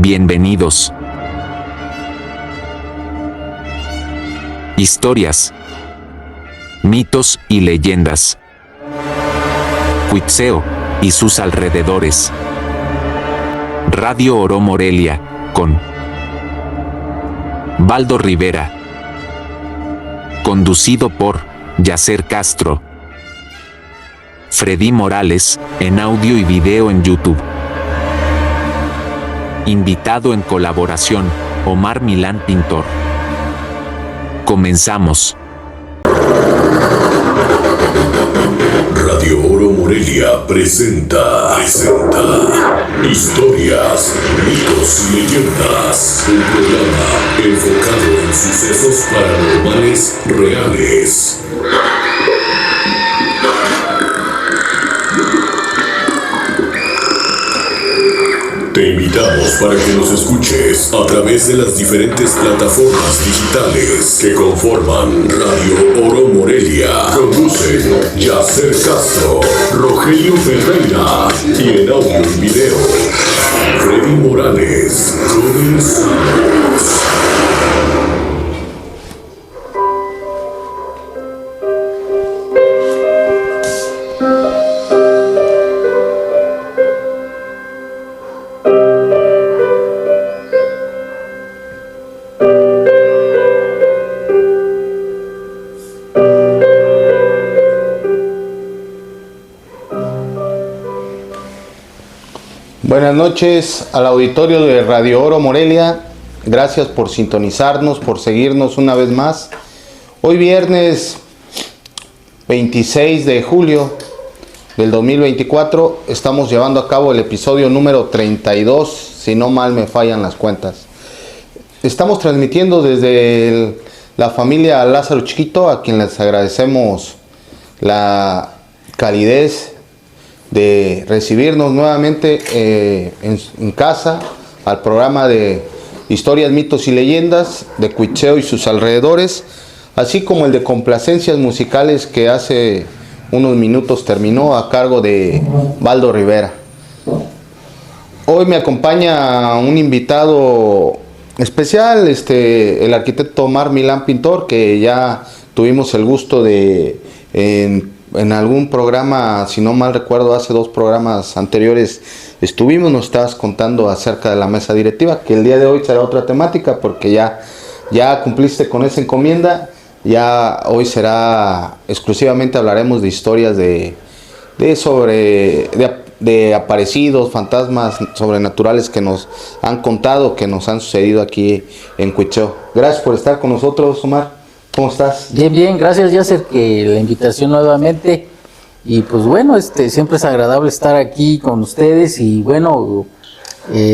Bienvenidos. Historias, mitos y leyendas. Cuitzeo y sus alrededores. Radio Oro Morelia, con Baldo Rivera. Conducido por Yacer Castro. Freddy Morales, en audio y video en YouTube. Invitado en colaboración, Omar Milán Pintor. Comenzamos. Radio Oro Morelia presenta Historias, mitos y leyendas. Un programa enfocado en sucesos paranormales reales. Te invitamos para que nos escuches a través de las diferentes plataformas digitales que conforman Radio Oro Morelia. Conducen Yacer Castro, Rogelio Ferreira y en audio y video, Freddy Morales. Comenzamos. Buenas noches al auditorio de Radio Oro Morelia. Gracias por sintonizarnos, por seguirnos una vez más. Hoy viernes 26 de julio del 2024 estamos llevando a cabo el episodio número 32, si no mal me fallan las cuentas. Estamos transmitiendo desde la familia Lázaro Chiquito, a quien les agradecemos la calidez de recibirnos nuevamente en casa al programa de Historias, mitos y leyendas de Cuitzeo y sus alrededores, así como el de complacencias musicales que hace unos minutos terminó a cargo de Baldo Rivera. Hoy me acompaña un invitado especial, el arquitecto Omar Milán Pintor, que ya tuvimos el gusto de en algún programa, si no mal recuerdo, hace 2 programas anteriores estuvimos, nos estabas contando acerca de la mesa directiva, que el día de hoy será otra temática porque ya cumpliste con esa encomienda. Ya hoy será exclusivamente, hablaremos de historias de aparecidos, fantasmas sobrenaturales que nos han contado, que nos han sucedido aquí en Cuitzeo. Gracias por estar con nosotros, Omar. ¿Cómo estás? Bien, gracias Yacer, que la invitación nuevamente. Y pues bueno, siempre es agradable estar aquí con ustedes y bueno,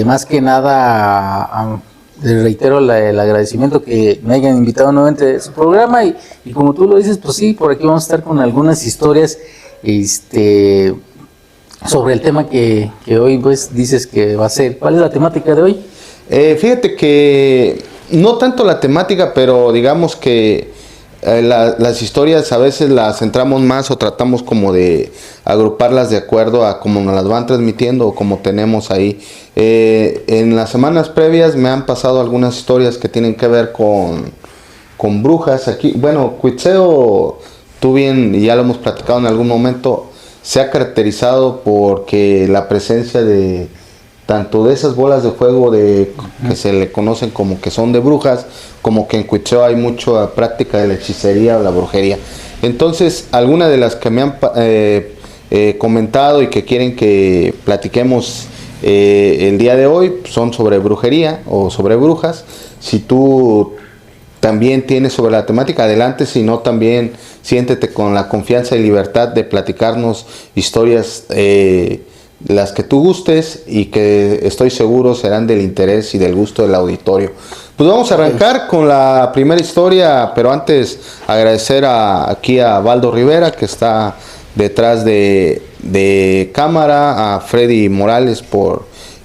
más que nada les reitero el agradecimiento que me hayan invitado nuevamente a su programa y como tú lo dices, pues sí, por aquí vamos a estar con algunas historias sobre el tema que hoy pues dices que va a ser. ¿Cuál es la temática de hoy? Fíjate que no tanto la temática, pero digamos que las historias a veces las centramos más o tratamos como de agruparlas de acuerdo a cómo nos las van transmitiendo o como tenemos ahí. En las semanas previas me han pasado algunas historias que tienen que ver con brujas. Aquí, bueno, Cuitzeo, tú bien, y ya lo hemos platicado en algún momento, se ha caracterizado porque la presencia de tanto de esas bolas de fuego que se le conocen como que son de brujas, como que en Cuitzeo hay mucha práctica de la hechicería o la brujería. Entonces, algunas de las que me han comentado y que quieren que platiquemos el día de hoy son sobre brujería o sobre brujas. Si tú también tienes sobre la temática, adelante. Si no, también siéntete con la confianza y libertad de platicarnos historias las que tú gustes y que estoy seguro serán del interés y del gusto del auditorio. Pues vamos a arrancar con la primera historia, pero antes agradecer aquí a Baldo Rivera, que está detrás de cámara, a Freddy Morales, por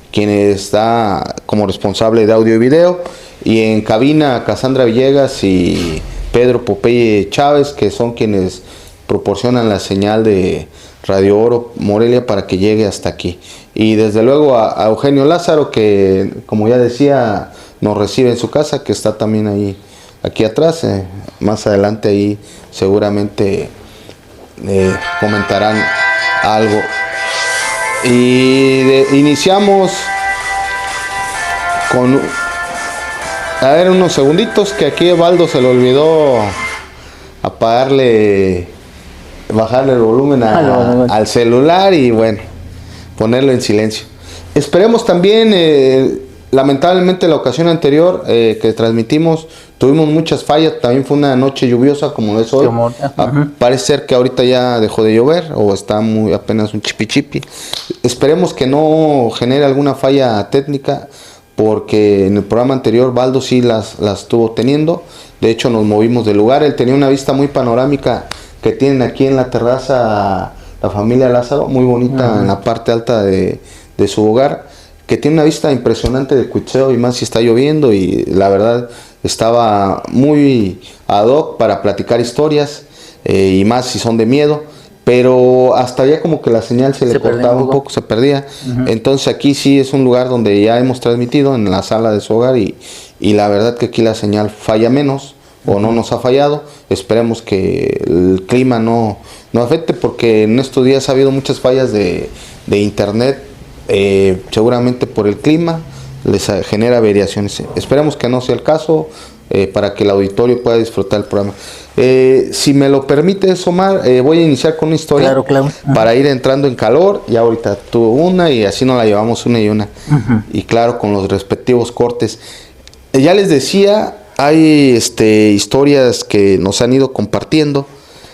quien está como responsable de audio y video, y en cabina a Cassandra Villegas y Pedro Popeye Chávez, que son quienes proporcionan la señal de Radio Oro Morelia para que llegue hasta aquí. Y desde luego a Eugenio Lázaro, que como ya decía, nos recibe en su casa, que está también ahí, aquí atrás. Más adelante ahí seguramente comentarán algo. Y iniciamos con... A ver, unos segunditos, que aquí a Baldo se le olvidó bajarle el volumen al celular y bueno, ponerlo en silencio. Esperemos también, lamentablemente la ocasión anterior que transmitimos tuvimos muchas fallas, también fue una noche lluviosa como es hoy. Parece ser que ahorita ya dejó de llover o está apenas un chipi. Esperemos que no genere alguna falla técnica, porque en el programa anterior Baldo sí las estuvo teniendo. De hecho nos movimos del lugar, él tenía una vista muy panorámica que tienen aquí en la terraza la familia Lázaro, muy bonita en la parte alta de su hogar, que tiene una vista impresionante de Cuitzeo, y más si está lloviendo, y la verdad estaba muy ad hoc para platicar historias, y más si son de miedo, pero hasta allá como que la señal se le cortaba un poco, se perdía. Entonces aquí sí es un lugar donde ya hemos transmitido en la sala de su hogar, y la verdad que aquí la señal falla menos, o no nos ha fallado. Esperemos que el clima no afecte, porque en estos días ha habido muchas fallas de internet, seguramente por el clima les genera variaciones. Esperemos que no sea el caso, para que el auditorio pueda disfrutar el programa. Si me lo permites, Omar, voy a iniciar con una historia, claro. Para ir entrando en calor. Y ahorita tuvo una y así nos la llevamos una y una. Y claro, con los respectivos cortes. Ya les decía, hay historias que nos han ido compartiendo.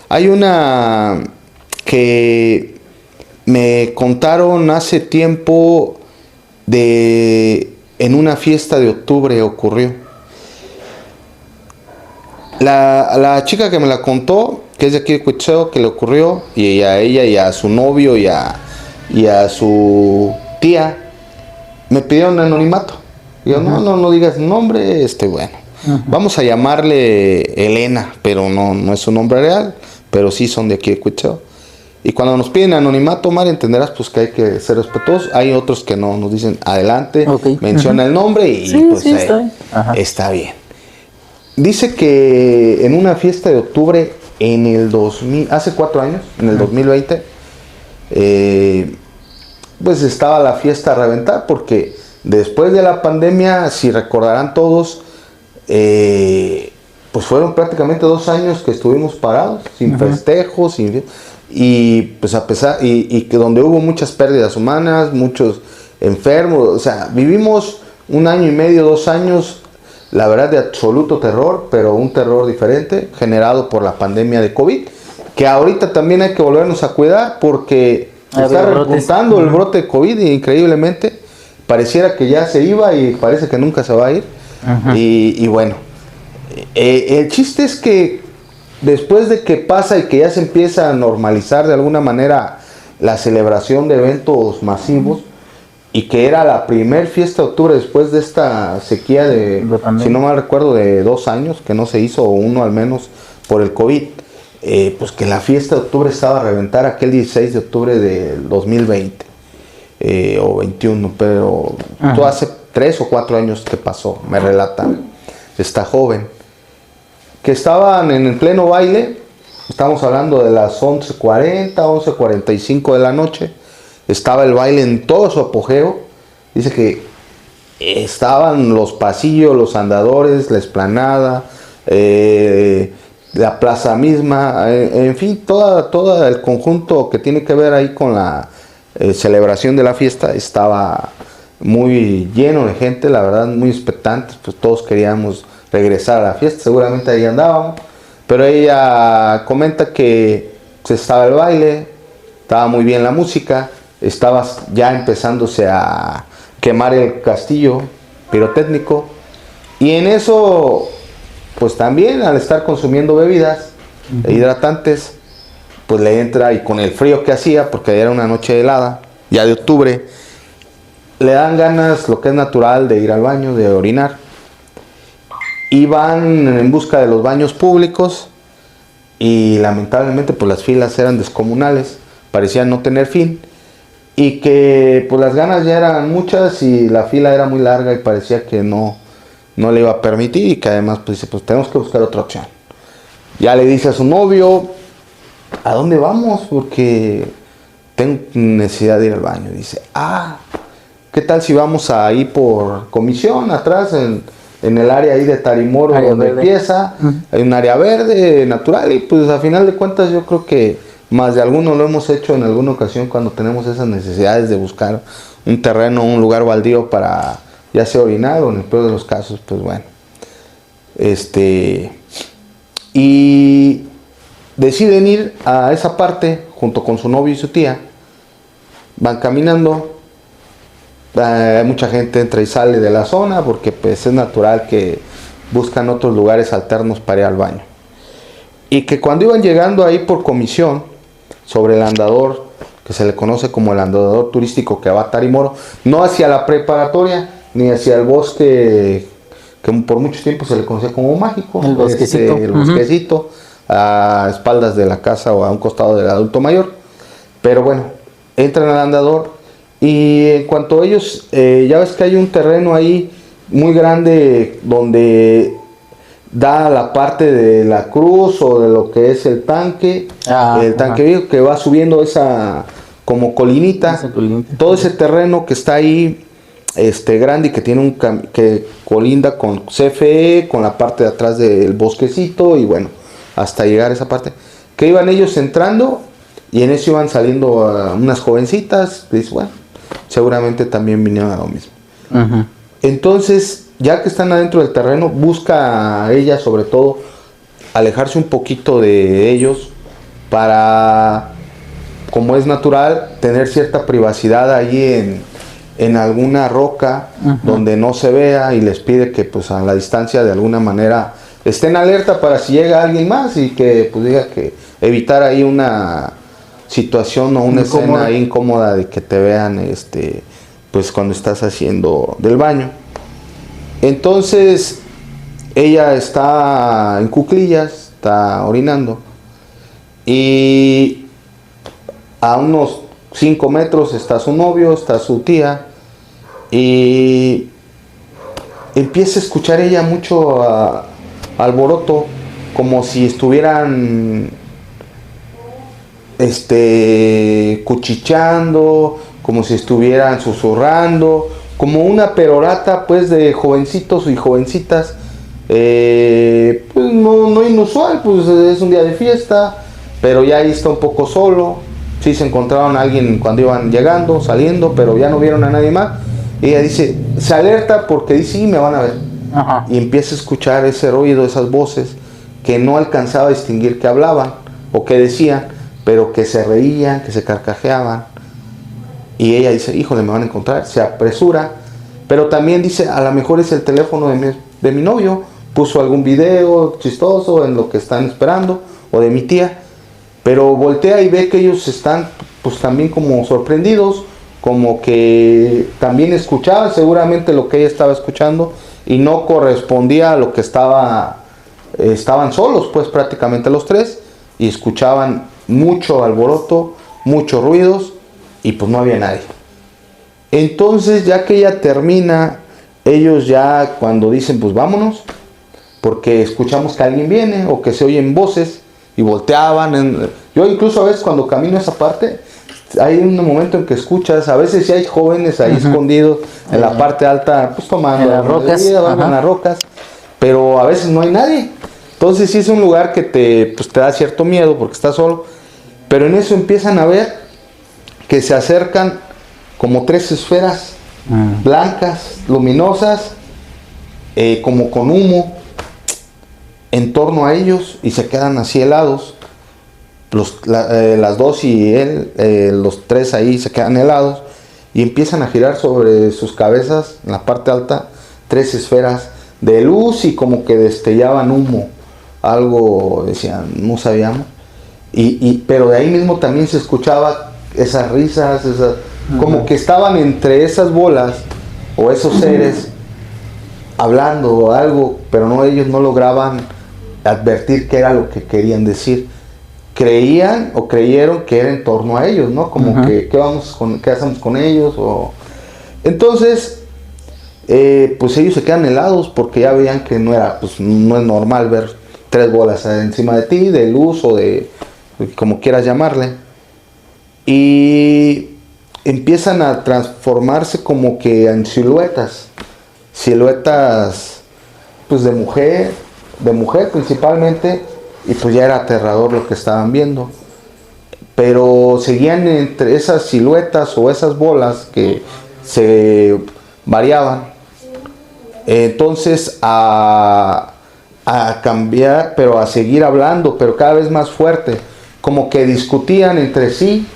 Hay una que me contaron hace tiempo, en una fiesta de octubre ocurrió. La chica que me la contó, que es de aquí de Cuitzeo, que le ocurrió, y a ella y a su novio y a su tía, me pidieron anonimato. Yo, no digas nombre, bueno. Vamos a llamarle Elena, pero no es su nombre real, pero sí son de aquí de Cuitzeo. Y cuando nos piden anonimato, Omar, entenderás pues que hay que ser respetuosos. Hay otros que no, nos dicen adelante, menciona el nombre y sí, pues está bien. Dice que en una fiesta de octubre en el 2000, hace 4 años, en el 2020, pues estaba la fiesta a reventar, porque después de la pandemia, si recordarán todos, pues fueron prácticamente 2 años que estuvimos parados, sin festejos, y pues a pesar, y que donde hubo muchas pérdidas humanas, muchos enfermos, o sea, vivimos 1 año y medio, 2 años, la verdad, de absoluto terror, pero un terror diferente, generado por la pandemia de COVID, que ahorita también hay que volvernos a cuidar, porque está repuntando el brote de COVID increíblemente. Pareciera que ya se iba y parece que nunca se va a ir. Y bueno, el chiste es que después de que pasa y que ya se empieza a normalizar de alguna manera la celebración de eventos masivos, y que era la primer fiesta de octubre después de esta sequía de si no mal recuerdo, de 2 años que no se hizo, o 1 al menos por el COVID, pues que la fiesta de octubre estaba a reventar aquel 16 de octubre del 2020 o 21, pero todo hace 3 o 4 años que pasó, me relata esta joven, que estaban en el pleno baile. Estamos hablando de las 11:40, 11:45 de la noche. Estaba el baile en todo su apogeo. Dice que estaban los pasillos, los andadores, la explanada, la plaza misma, en fin, todo el conjunto que tiene que ver ahí con la celebración de la fiesta estaba muy lleno de gente, la verdad, muy expectantes. Pues todos queríamos regresar a la fiesta, seguramente ahí andábamos. Pero ella comenta que estaba el baile, estaba muy bien la música, estaba ya empezándose a quemar el castillo pirotécnico, y en eso pues también, al estar consumiendo bebidas hidratantes, pues le entra, y con el frío que hacía, porque era una noche helada ya de octubre, le dan ganas, lo que es natural, de ir al baño, de orinar, y van en busca de los baños públicos, y lamentablemente pues las filas eran descomunales parecía no tener fin, y que pues las ganas ya eran muchas y la fila era muy larga y parecía que no le iba a permitir, y que además pues dice, pues tenemos que buscar otra opción. Ya le dice a su novio, ¿a dónde vamos? Porque tengo necesidad de ir al baño. Dice, ¿qué tal si vamos ahí por Comisión, atrás en el área ahí de Tarimoro, área donde verde. empieza? Hay un área verde, natural, y pues a final de cuentas yo creo que más de alguno lo hemos hecho en alguna ocasión cuando tenemos esas necesidades de buscar un terreno, un lugar baldío para ya sea orinar, o en el peor de los casos, pues bueno. Y deciden ir a esa parte junto con su novio y su tía. Van caminando. Mucha gente entra y sale de la zona porque pues es natural que buscan otros lugares alternos para ir al baño. Y que cuando iban llegando ahí por Comisión, sobre el andador que se le conoce como el andador turístico que va a Tarimoro, no hacia la preparatoria ni hacia el bosque que por mucho tiempo se le conocía como mágico, el bosquecito, el bosquecito, a espaldas de la casa o a un costado del adulto mayor. Pero bueno, entran al andador, y en cuanto a ellos, ya ves que hay un terreno ahí muy grande donde da la parte de la cruz o de lo que es el tanque viejo, que va subiendo esa como colinita. Todo ese terreno que está ahí grande y que tiene que colinda con CFE, con la parte de atrás del bosquecito, y bueno, hasta llegar a esa parte, que iban ellos entrando, y en eso iban saliendo unas jovencitas. Dices, bueno, seguramente también vinieron a lo mismo. Entonces, ya que están adentro del terreno, busca a ella sobre todo alejarse un poquito de ellos para, como es natural, tener cierta privacidad ahí en alguna roca donde no se vea, y les pide que pues a la distancia de alguna manera estén alerta para si llega alguien más, y que pues diga que evitar ahí una situación o una escena ahí incómoda de que te vean pues cuando estás haciendo del baño. Entonces ella está en cuclillas, está orinando, y a unos 5 metros está su novio, está su tía, y empieza a escuchar ella mucho alboroto, como si estuvieran cuchicheando, como si estuvieran susurrando, como una perorata pues de jovencitos y jovencitas, pues no inusual, pues es un día de fiesta, pero ya ahí está un poco solo. Sí se encontraron a alguien cuando iban llegando, saliendo, pero ya no vieron a nadie más. Y ella dice, se alerta porque dice, sí, me van a ver. Y empieza a escuchar ese ruido, esas voces que no alcanzaba a distinguir que hablaban o que decían, pero que se reían, que se carcajeaban. Y ella dice, híjole, me van a encontrar. Se apresura, pero también dice, a lo mejor es el teléfono de mi novio, puso algún video chistoso en lo que están esperando, o de mi tía. Pero voltea y ve que ellos están pues también como sorprendidos, como que también escuchaban seguramente lo que ella estaba escuchando, y no correspondía a lo que estaban solos pues prácticamente los tres, y escuchaban mucho alboroto, muchos ruidos, y pues no había nadie. Entonces ya que ella termina, ellos ya cuando dicen pues vámonos, porque escuchamos que alguien viene o que se oyen voces, y volteaban. Yo incluso a veces cuando camino esa parte, hay un momento en que escuchas, a veces sí hay jóvenes ahí escondidos en la parte alta, pues tomando en las rocas, en las rocas, pero a veces no hay nadie. Entonces sí es un lugar que te da cierto miedo porque estás solo, pero en eso empiezan a ver que se acercan como 3 esferas blancas, luminosas, como con humo en torno a ellos, y se quedan así helados. Las dos y él, los 3 ahí se quedan helados, y empiezan a girar sobre sus cabezas en la parte alta 3 esferas de luz, y como que destellaban humo, algo decían, no sabíamos, pero de ahí mismo también se escuchaba esas risas, como que estaban entre esas bolas o esos seres hablando algo, pero ellos no lograban advertir qué era lo que querían decir, creían o creyeron que era en torno a ellos, ¿no? Como que, ¿qué hacemos con ellos? Entonces, pues ellos se quedan helados porque ya veían que no es normal ver 3 bolas encima de ti, de luz o de como quieras llamarle. Y empiezan a transformarse como que en siluetas pues de mujer principalmente, y pues ya era aterrador lo que estaban viendo. Pero seguían entre esas siluetas o esas bolas que se variaban. Entonces a cambiar, pero a seguir hablando, pero cada vez más fuerte, como que discutían entre sí,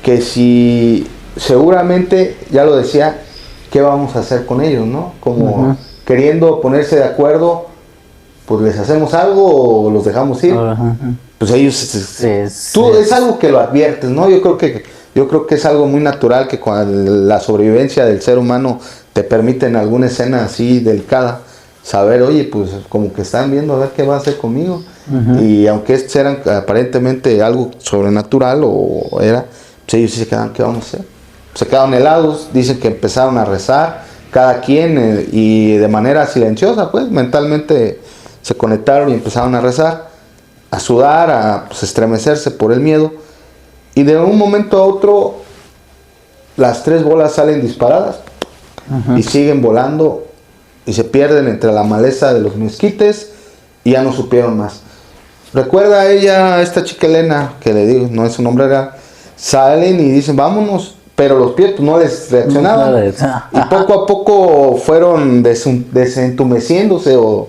que si seguramente, ya lo decía, ¿qué vamos a hacer con ellos, no? Como queriendo ponerse de acuerdo, pues les hacemos algo o los dejamos ir. Pues ellos, es algo que lo adviertes, ¿no? Yo creo que es algo muy natural que con la sobrevivencia del ser humano te permite en alguna escena así delicada saber, oye, pues como que están viendo a ver qué va a hacer conmigo. Y aunque estos eran aparentemente algo sobrenatural o era, pues ellos sí se quedaron, ¿qué vamos a hacer? Se quedaron helados, dicen que empezaron a rezar, cada quien, y de manera silenciosa, pues mentalmente se conectaron y empezaron a rezar, a sudar, a pues, estremecerse por el miedo. Y de un momento a otro, las 3 bolas salen disparadas y siguen volando y se pierden entre la maleza de los mezquites y ya no supieron más. Recuerda a ella, esta chica Elena, que le digo, no es su nombre real, salen y dicen, vámonos, pero los pies pues, no les reaccionaban. Y poco a poco fueron desentumeciéndose o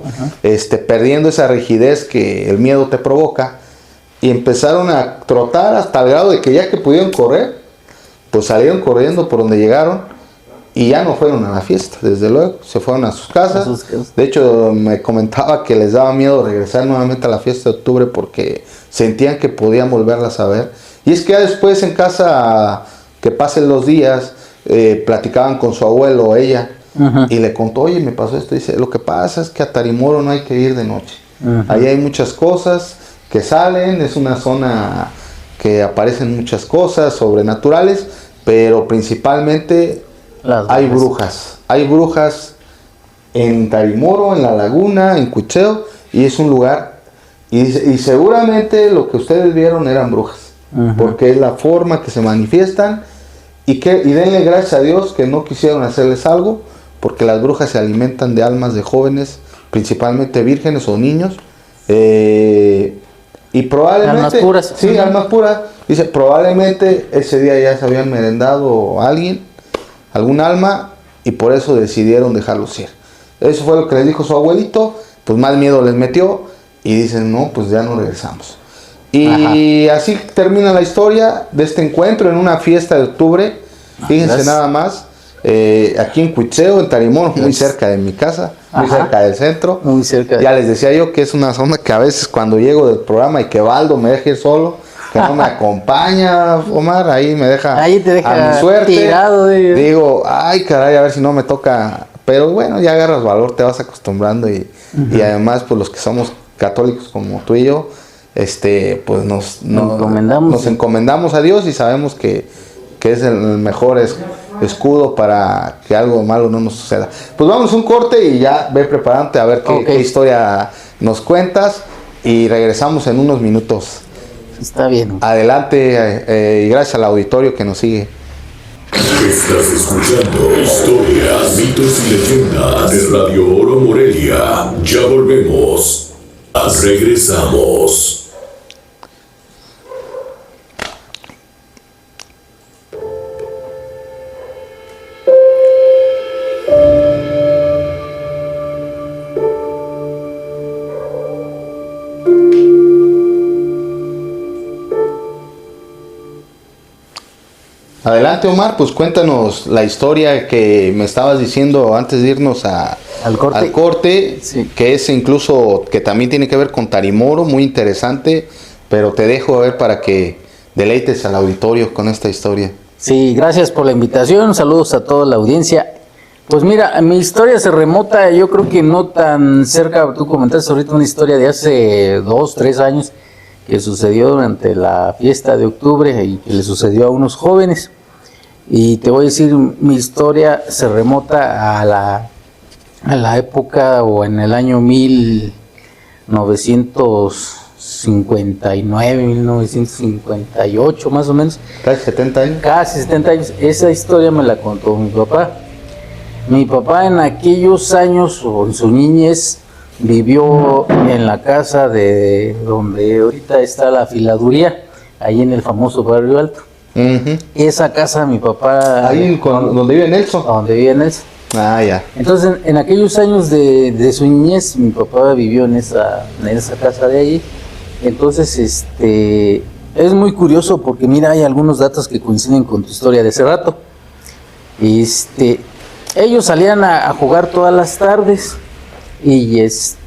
perdiendo esa rigidez que el miedo te provoca. Y empezaron a trotar hasta el grado de que ya que pudieron correr, pues salieron corriendo por donde llegaron y ya no fueron a la fiesta, desde luego, se fueron a sus casas. De hecho, me comentaba que les daba miedo regresar nuevamente a la fiesta de octubre porque sentían que podían volverlas a ver. Y es que ya después en casa, que pasen los días, platicaban con su abuelo, ella, y le contó, oye, me pasó esto. Dice, lo que pasa es que a Tarimoro no hay que ir de noche. Ahí hay muchas cosas que salen, es una zona que aparecen muchas cosas sobrenaturales, pero principalmente hay brujas en Tarimoro, en la laguna, en Cuitzeo, y es un lugar, y seguramente lo que ustedes vieron eran brujas, porque es la forma que se manifiestan, y denle gracias a Dios que no quisieron hacerles algo, porque las brujas se alimentan de almas de jóvenes, principalmente vírgenes o niños, y probablemente almas puras. Sí, almas puras. Dice, probablemente ese día ya se habían merendado algún alma, y por eso decidieron dejarlos ir. Eso fue lo que les dijo su abuelito, pues más miedo les metió, y dicen, no, pues ya no regresamos. Y así termina la historia de este encuentro en una fiesta de octubre. Fíjense nada más, aquí en Cuitzeo, en Tarimoro, muy cerca de mi casa, muy cerca del centro. Muy cerca. Ya les decía yo que es una zona que a veces cuando llego del programa y que Baldo me deja ir solo, que no me acompaña, Omar, ahí me deja, ahí te deja a mi suerte. Tirado, digo, ay caray, a ver si no me toca. Pero bueno, ya agarras valor, te vas acostumbrando y además pues los que somos católicos como tú y yo, pues nos encomendamos a Dios y sabemos que es el mejor escudo para que algo malo no nos suceda. Pues vamos a un corte y ya ve preparándote a ver qué historia nos cuentas y regresamos en unos minutos. Está bien. Adelante y gracias al auditorio que nos sigue. Estás escuchando historias, mitos y leyendas de Radio Oro Morelia. Ya volvemos. Regresamos. Adelante, Omar, pues cuéntanos la historia que me estabas diciendo antes de irnos al corte, sí. Que es incluso, que también tiene que ver con Tarimoro, muy interesante, pero te dejo a ver para que deleites al auditorio con esta historia. Sí, gracias por la invitación, saludos a toda la audiencia. Pues mira, mi historia se remota, yo creo que no tan cerca, tú comentaste ahorita una historia de hace 2, 3 años, que sucedió durante la fiesta de octubre y que le sucedió a unos jóvenes. Y te voy a decir, mi historia se remota a la época o en el año 1959, 1958 más o menos. Casi 70 años. Casi 70 años. Esa historia me la contó mi papá. Mi papá en aquellos años, o en su niñez, vivió en la casa de donde ahorita está la filaduría, ahí en el famoso Barrio Alto. Esa casa mi papá... Ahí donde vive Nelson. Donde vive Nelson. Ah, ya. Entonces, en aquellos años de su niñez, mi papá vivió en esa casa de ahí. Entonces, es muy curioso porque mira, hay algunos datos que coinciden con tu historia de ese rato. Ellos salían a jugar todas las tardes y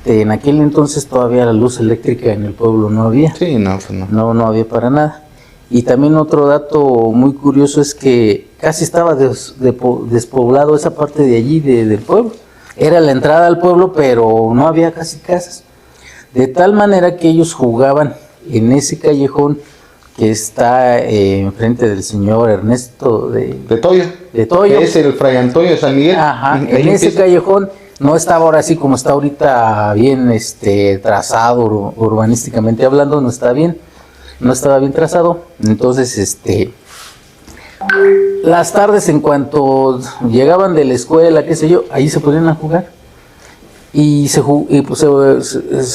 en aquel entonces todavía la luz eléctrica en el pueblo no había. Sí, no, pues no. No había para nada. Y también otro dato muy curioso es que casi estaba despoblado esa parte de allí del pueblo. Era la entrada al pueblo, pero no había casi casas. De tal manera que ellos jugaban en ese callejón que está enfrente del señor Ernesto de Toyo. Que es el Fray Antonio de San Miguel. Ajá, en ese callejón no estaba ahora así como está ahorita bien trazado urbanísticamente hablando, no estaba bien trazado. Entonces, las tardes en cuanto llegaban de la escuela, qué sé yo, ahí se ponían a jugar. Y se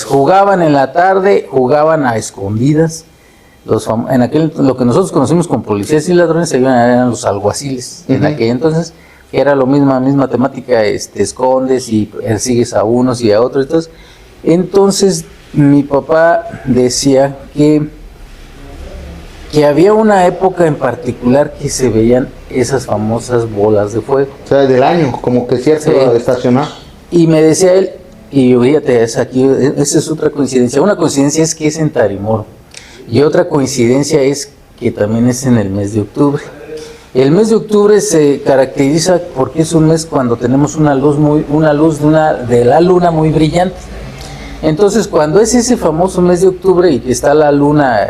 jugaban en la tarde, jugaban a escondidas. Lo que nosotros conocimos como policías y ladrones eran los alguaciles. En aquel entonces era lo misma temática, escondes y persigues a unos y a otros. Entonces mi papá decía que había una época en particular que se veían esas famosas bolas de fuego. O sea, del año, como que cierto estacionar. Y me decía él, y fíjate, esa es otra coincidencia. Una coincidencia es que es en Tarimoro. Y otra coincidencia es que también es en el mes de octubre. El mes de octubre se caracteriza porque es un mes cuando tenemos una luz de la luna muy brillante. Entonces, cuando es ese famoso mes de octubre y que está la luna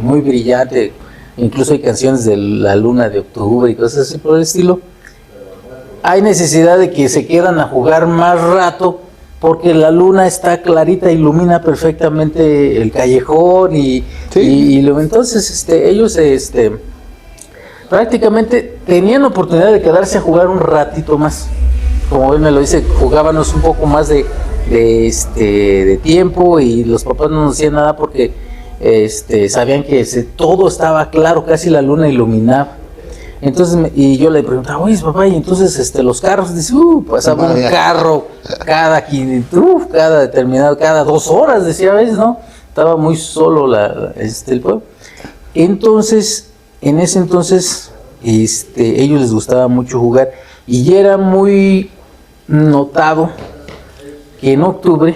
muy brillante, incluso hay canciones de la luna de octubre y cosas así por el estilo, hay necesidad de que se quedan a jugar más rato porque la luna está clarita, ilumina perfectamente el callejón entonces ellos prácticamente tenían oportunidad de quedarse a jugar un ratito más. Como él me lo dice, jugábamos un poco más de tiempo y los papás no nos decían nada porque sabían que todo estaba claro, casi la luna iluminaba. Entonces, y yo le preguntaba, oye papá, y entonces los carros, dice, pasaba un carro cada 2 horas, decía a veces, ¿no? Estaba muy solo el pueblo. Entonces, en ese entonces, ellos les gustaba mucho jugar y era muy notado que en octubre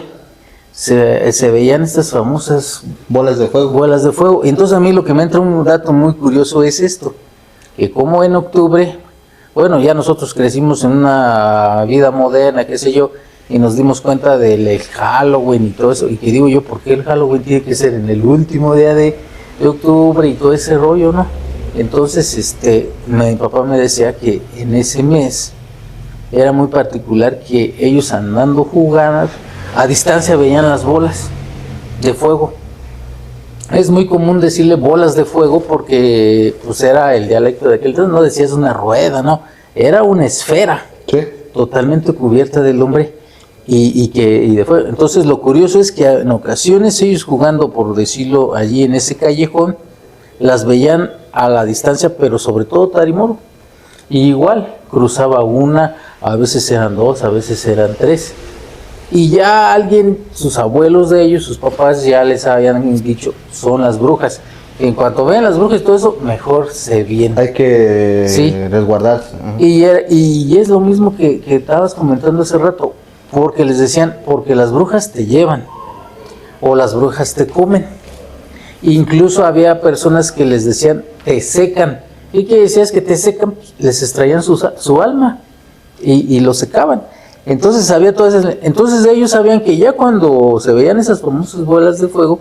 se veían estas famosas bolas de fuego. Entonces a mí lo que me entra un dato muy curioso es esto, que como en octubre, bueno, ya nosotros crecimos en una vida moderna, qué sé yo, y nos dimos cuenta del Halloween y todo eso, y que digo yo, ¿por qué el Halloween tiene que ser en el último día de octubre y todo ese rollo, no? Entonces, mi papá me decía que en ese mes era muy particular que ellos andando jugando, a distancia veían las bolas de fuego. Es muy común decirle bolas de fuego porque pues era el dialecto de aquel entonces, no decías una rueda, no, era una esfera totalmente cubierta del hombre y de fuego. Entonces lo curioso es que en ocasiones ellos jugando, por decirlo, allí en ese callejón, las veían a la distancia, pero sobre todo Tarimoro. Y igual, cruzaba una, a veces eran 2, a veces eran 3. Y ya sus abuelos de ellos, sus papás, ya les habían dicho, son las brujas. En cuanto vean las brujas y todo eso, mejor se vienen. Hay que resguardarse. Y es lo mismo que estabas comentando hace rato, porque les decían, porque las brujas te llevan, o las brujas te comen. Incluso había personas que les decían, te secan. ¿Y qué decías que te secan? Les extraían su alma y lo secaban. Entonces había todas esas, entonces ellos sabían que ya cuando se veían esas famosas bolas de fuego,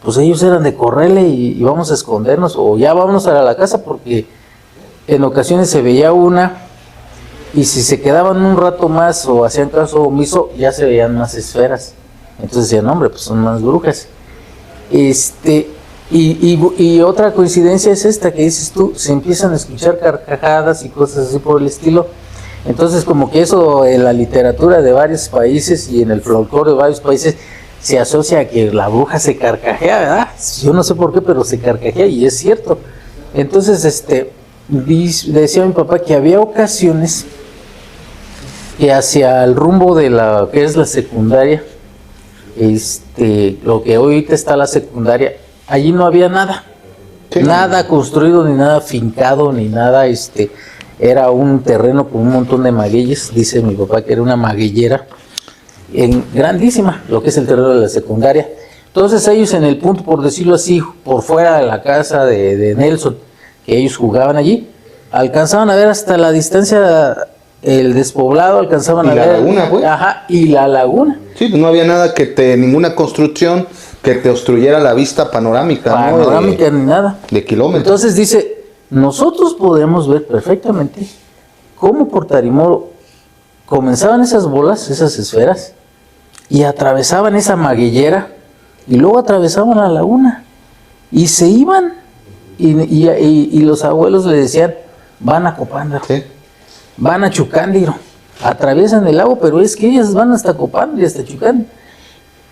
pues ellos eran de correrle y vamos a escondernos, o ya vámonos a la casa, porque en ocasiones se veía una, y si se quedaban un rato más o hacían caso omiso, ya se veían más esferas. Entonces decían, hombre, pues son más brujas. Y otra coincidencia es esta que dices tú, se empiezan a escuchar carcajadas y cosas así por el estilo. Entonces como que eso en la literatura de varios países y en el folclore de varios países se asocia a que la bruja se carcajea, ¿verdad? Yo no sé por qué, pero se carcajea, y es cierto. Entonces decía mi papá que había ocasiones que hacia el rumbo de la que es la secundaria, lo que ahorita está la secundaria, allí no había nada, sí, nada construido, ni nada fincado, ni nada, era un terreno con un montón de magueyes. Dice mi papá que era una magueyera grandísima, lo que es el terreno de la secundaria. Entonces ellos en el punto, por decirlo así, por fuera de la casa de Nelson, que ellos jugaban allí, alcanzaban a ver hasta la distancia el despoblado, alcanzaban a ver la laguna, güey. Ajá, y la laguna. Sí, pues no había nada ninguna construcción que te obstruyera la vista panorámica, panorámica, ¿no? Ni nada. De kilómetros. Entonces dice, nosotros podemos ver perfectamente cómo por Tarimoro comenzaban esas bolas, esas esferas, y atravesaban esa magueyera, y luego atravesaban la laguna, y se iban, y los abuelos le decían, van a Copándaro, sí, van a Chucándiro, atraviesan el lago, pero es que ellas van hasta Copándaro y hasta Chucándiro.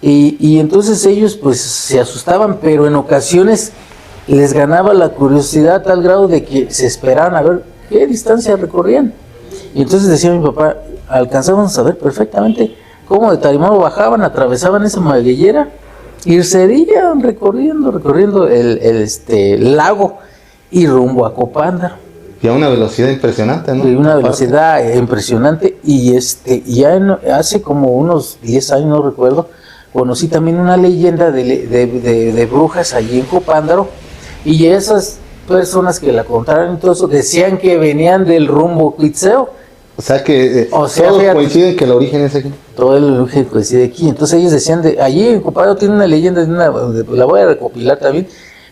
Y entonces ellos pues se asustaban, pero en ocasiones les ganaba la curiosidad a tal grado de que se esperaban a ver qué distancia recorrían. Y entonces decía mi papá, alcanzábamos a ver perfectamente cómo de Tarimoro bajaban, atravesaban esa magueyera y seguían recorriendo el lago y rumbo a Copándaro. Y a una velocidad impresionante, ¿no? Y una velocidad impresionante. Y ya hace como unos 10 años, no recuerdo, conocí también una leyenda de brujas allí en Copándaro, y esas personas que la contaron y todo eso decían que venían del rumbo Cuitzeo. O sea que todos coinciden que el origen es aquí. Todo el origen coincide aquí. Entonces ellos decían, allí en Copándaro tiene una leyenda, la voy a recopilar también,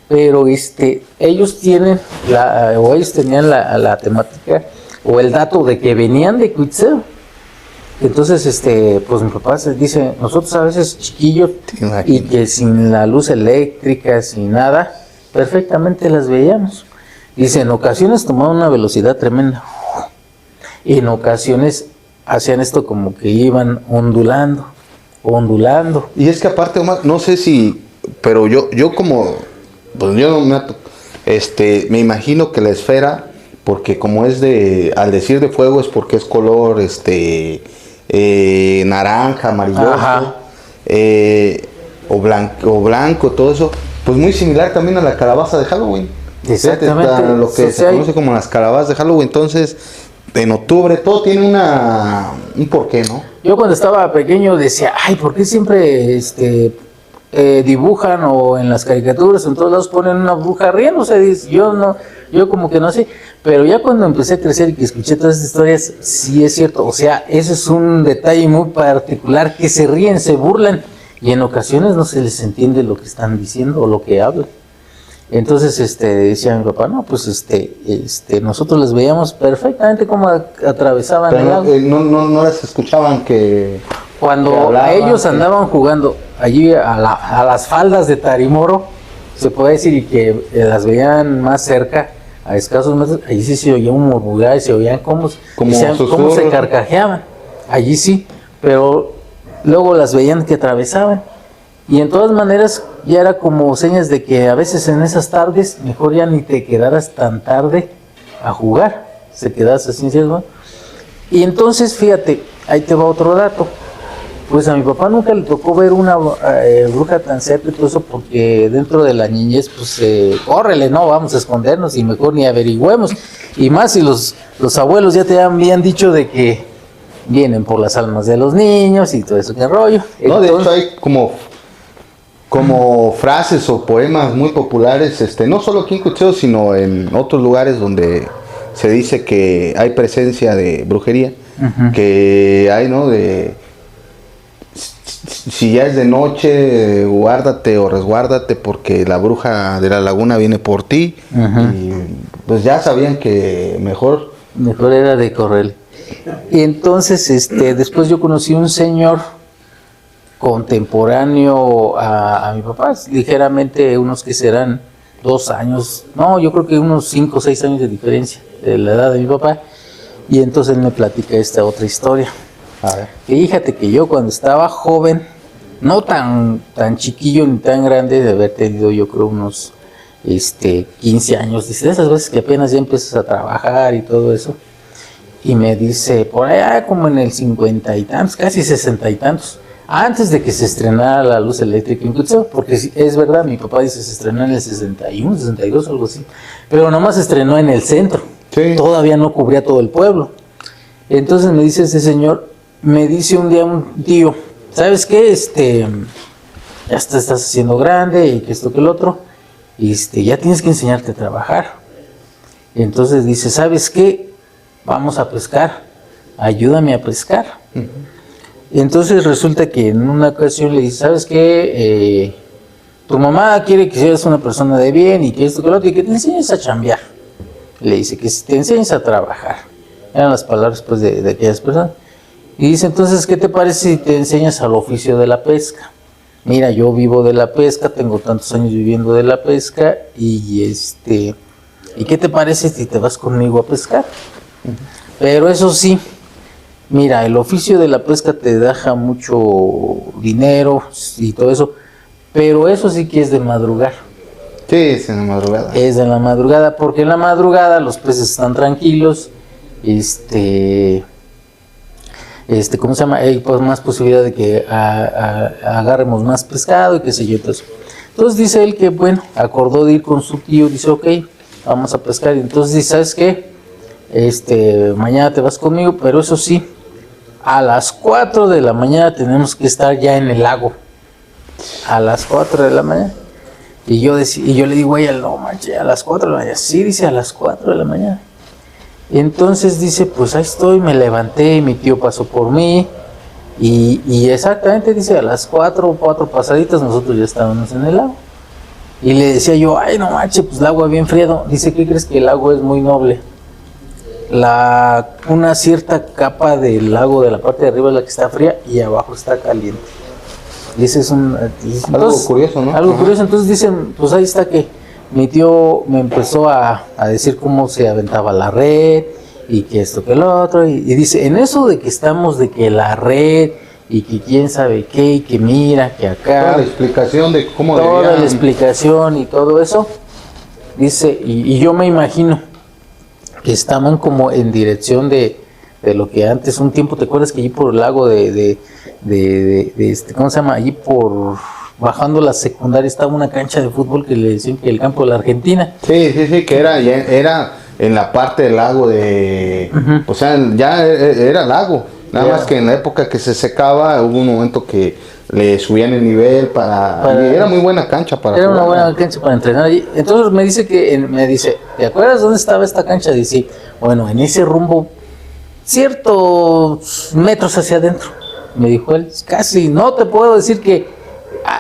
pero ellos tienen, ellos tenían la temática o el dato de que venían de Cuitzeo. Entonces, pues mi papá dice, nosotros a veces chiquillos, y que sin la luz eléctrica, sin nada, perfectamente las veíamos. Dice, en ocasiones tomaban una velocidad tremenda, y en ocasiones hacían esto como que iban ondulando. Y es que aparte, Omar, no sé si, pero yo como, pues yo no me imagino que la esfera, porque como es al decir de fuego es porque es color, naranja, amarilloso, o blanco, todo eso, pues muy similar también a la calabaza de Halloween. Exactamente. Lo que se conoce como las calabazas de Halloween. Entonces, en octubre, todo tiene un porqué, ¿no? Yo cuando estaba pequeño decía, ay, ¿por qué siempre dibujan o en las caricaturas, en todos lados ponen una bruja riéndose? Yo como que no sé, pero ya cuando empecé a crecer y que escuché todas estas historias, sí es cierto, o sea, ese es un detalle muy particular, que se ríen, se burlan, y en ocasiones no se les entiende lo que están diciendo o lo que hablan. Entonces decía mi papá, no, pues nosotros les veíamos perfectamente cómo atravesaban el lago. No les escuchaban cuando ellos andaban jugando allí a las faldas de Tarimoro, se puede decir, y que las veían más cerca, a escasos metros, allí sí se oía un murmurar y se oían cómo se carcajeaban, allí sí, pero luego las veían que atravesaban. Y en todas maneras ya era como señas de que a veces en esas tardes mejor ya ni te quedaras tan tarde a jugar, se quedas así, ¿no? Y entonces fíjate, ahí te va otro dato. Pues a mi papá nunca le tocó ver una bruja tan cerca y todo eso, porque dentro de la niñez, pues córrele, no, vamos a escondernos y mejor ni averigüemos. Y más si los abuelos ya te habían dicho de que vienen por las almas de los niños y todo eso, qué rollo. No, de hecho hay como frases o poemas muy populares, no solo aquí en Cuitzeo, sino en otros lugares donde se dice que hay presencia de brujería, que hay, ¿no? si ya es de noche, guárdate o resguárdate porque la bruja de la laguna viene por ti. Y pues ya sabían que mejor era de correr. Y entonces, después yo conocí un señor contemporáneo a mi papá, ligeramente unos que serán 2 años, no, yo creo que unos 5 o 6 años de diferencia de la edad de mi papá. Y entonces él me platica esta otra historia. A ver. Fíjate que yo cuando estaba joven, no tan chiquillo ni tan grande, de haber tenido yo creo unos 15 años, dice, de esas veces que apenas ya empiezas a trabajar y todo eso, y me dice, por allá como en el 50 y tantos, casi 60 y tantos, antes de que se estrenara la luz eléctrica en Cuitzeo, porque es verdad, mi papá dice se estrenó en el 61, 62, algo así, pero nomás se estrenó en el centro, todavía no cubría todo el pueblo. Entonces me dice este señor, me dice un día un tío, ¿sabes qué? Ya te estás haciendo grande y que esto que el otro, ya tienes que enseñarte a trabajar. Y entonces dice, ¿sabes qué? Vamos a pescar, ayúdame a pescar. Y entonces resulta que en una ocasión le dice, ¿sabes qué? Tu mamá quiere que seas una persona de bien y que esto que el otro, y que te enseñes a chambear. Le dice que te enseñes a trabajar. Eran las palabras pues de aquellas personas. Y dice, entonces, ¿qué te parece si te enseñas al oficio de la pesca? Mira, yo vivo de la pesca, tengo tantos años viviendo de la pesca, y ¿y qué te parece si te vas conmigo a pescar? Pero eso sí, mira, el oficio de la pesca te deja mucho dinero y todo eso, pero eso sí que es de madrugar. Sí, es en la madrugada. Es en la madrugada, porque en la madrugada los peces están tranquilos, ¿cómo se llama? Hay pues más posibilidad de que agarremos más pescado y qué sé yo. Entonces dice él que, bueno, acordó de ir con su tío, dice, ok, vamos a pescar. Y entonces dice, ¿sabes qué? Mañana te vas conmigo, pero eso sí, a las 4 de la mañana tenemos que estar ya en el lago. A las 4 de la mañana. Y yo le digo a ella, no manches, a las 4 de la mañana. Sí, dice, a las 4 de la mañana. Entonces dice, pues ahí estoy, me levanté, mi tío pasó por mí, y exactamente dice, a las 4 pasaditas nosotros ya estábamos en el lago. Y le decía yo, ay no manches, pues el agua bien fría. Dice, ¿qué crees? Que el agua es muy noble. Una cierta capa del lago de la parte de arriba es la que está fría y abajo está caliente. Dice, algo curioso, ¿no? Algo curioso, entonces dicen, pues ahí está que mi tío me empezó a decir cómo se aventaba la red y que esto que lo otro, y dice, en eso de que estamos, de que la red y que quién sabe qué, y que mira, que acá. Toda la explicación de cómo la explicación y todo eso, dice, y yo me imagino que estaban como en dirección de lo que antes, un tiempo, ¿te acuerdas que allí por el lago ¿cómo se llama? Allí por... bajando la secundaria estaba una cancha de fútbol que le decían que el campo de la Argentina. Sí, que era en la parte del lago de... O sea, ya era lago. Nada más que en la época que se secaba hubo un momento que le subían el nivel era muy buena cancha para Era jugar, una buena cancha para entrenar allí. Entonces me dice ¿te acuerdas dónde estaba esta cancha? Dice, bueno, en ese rumbo, ciertos metros hacia adentro. Me dijo él, casi, no te puedo decir que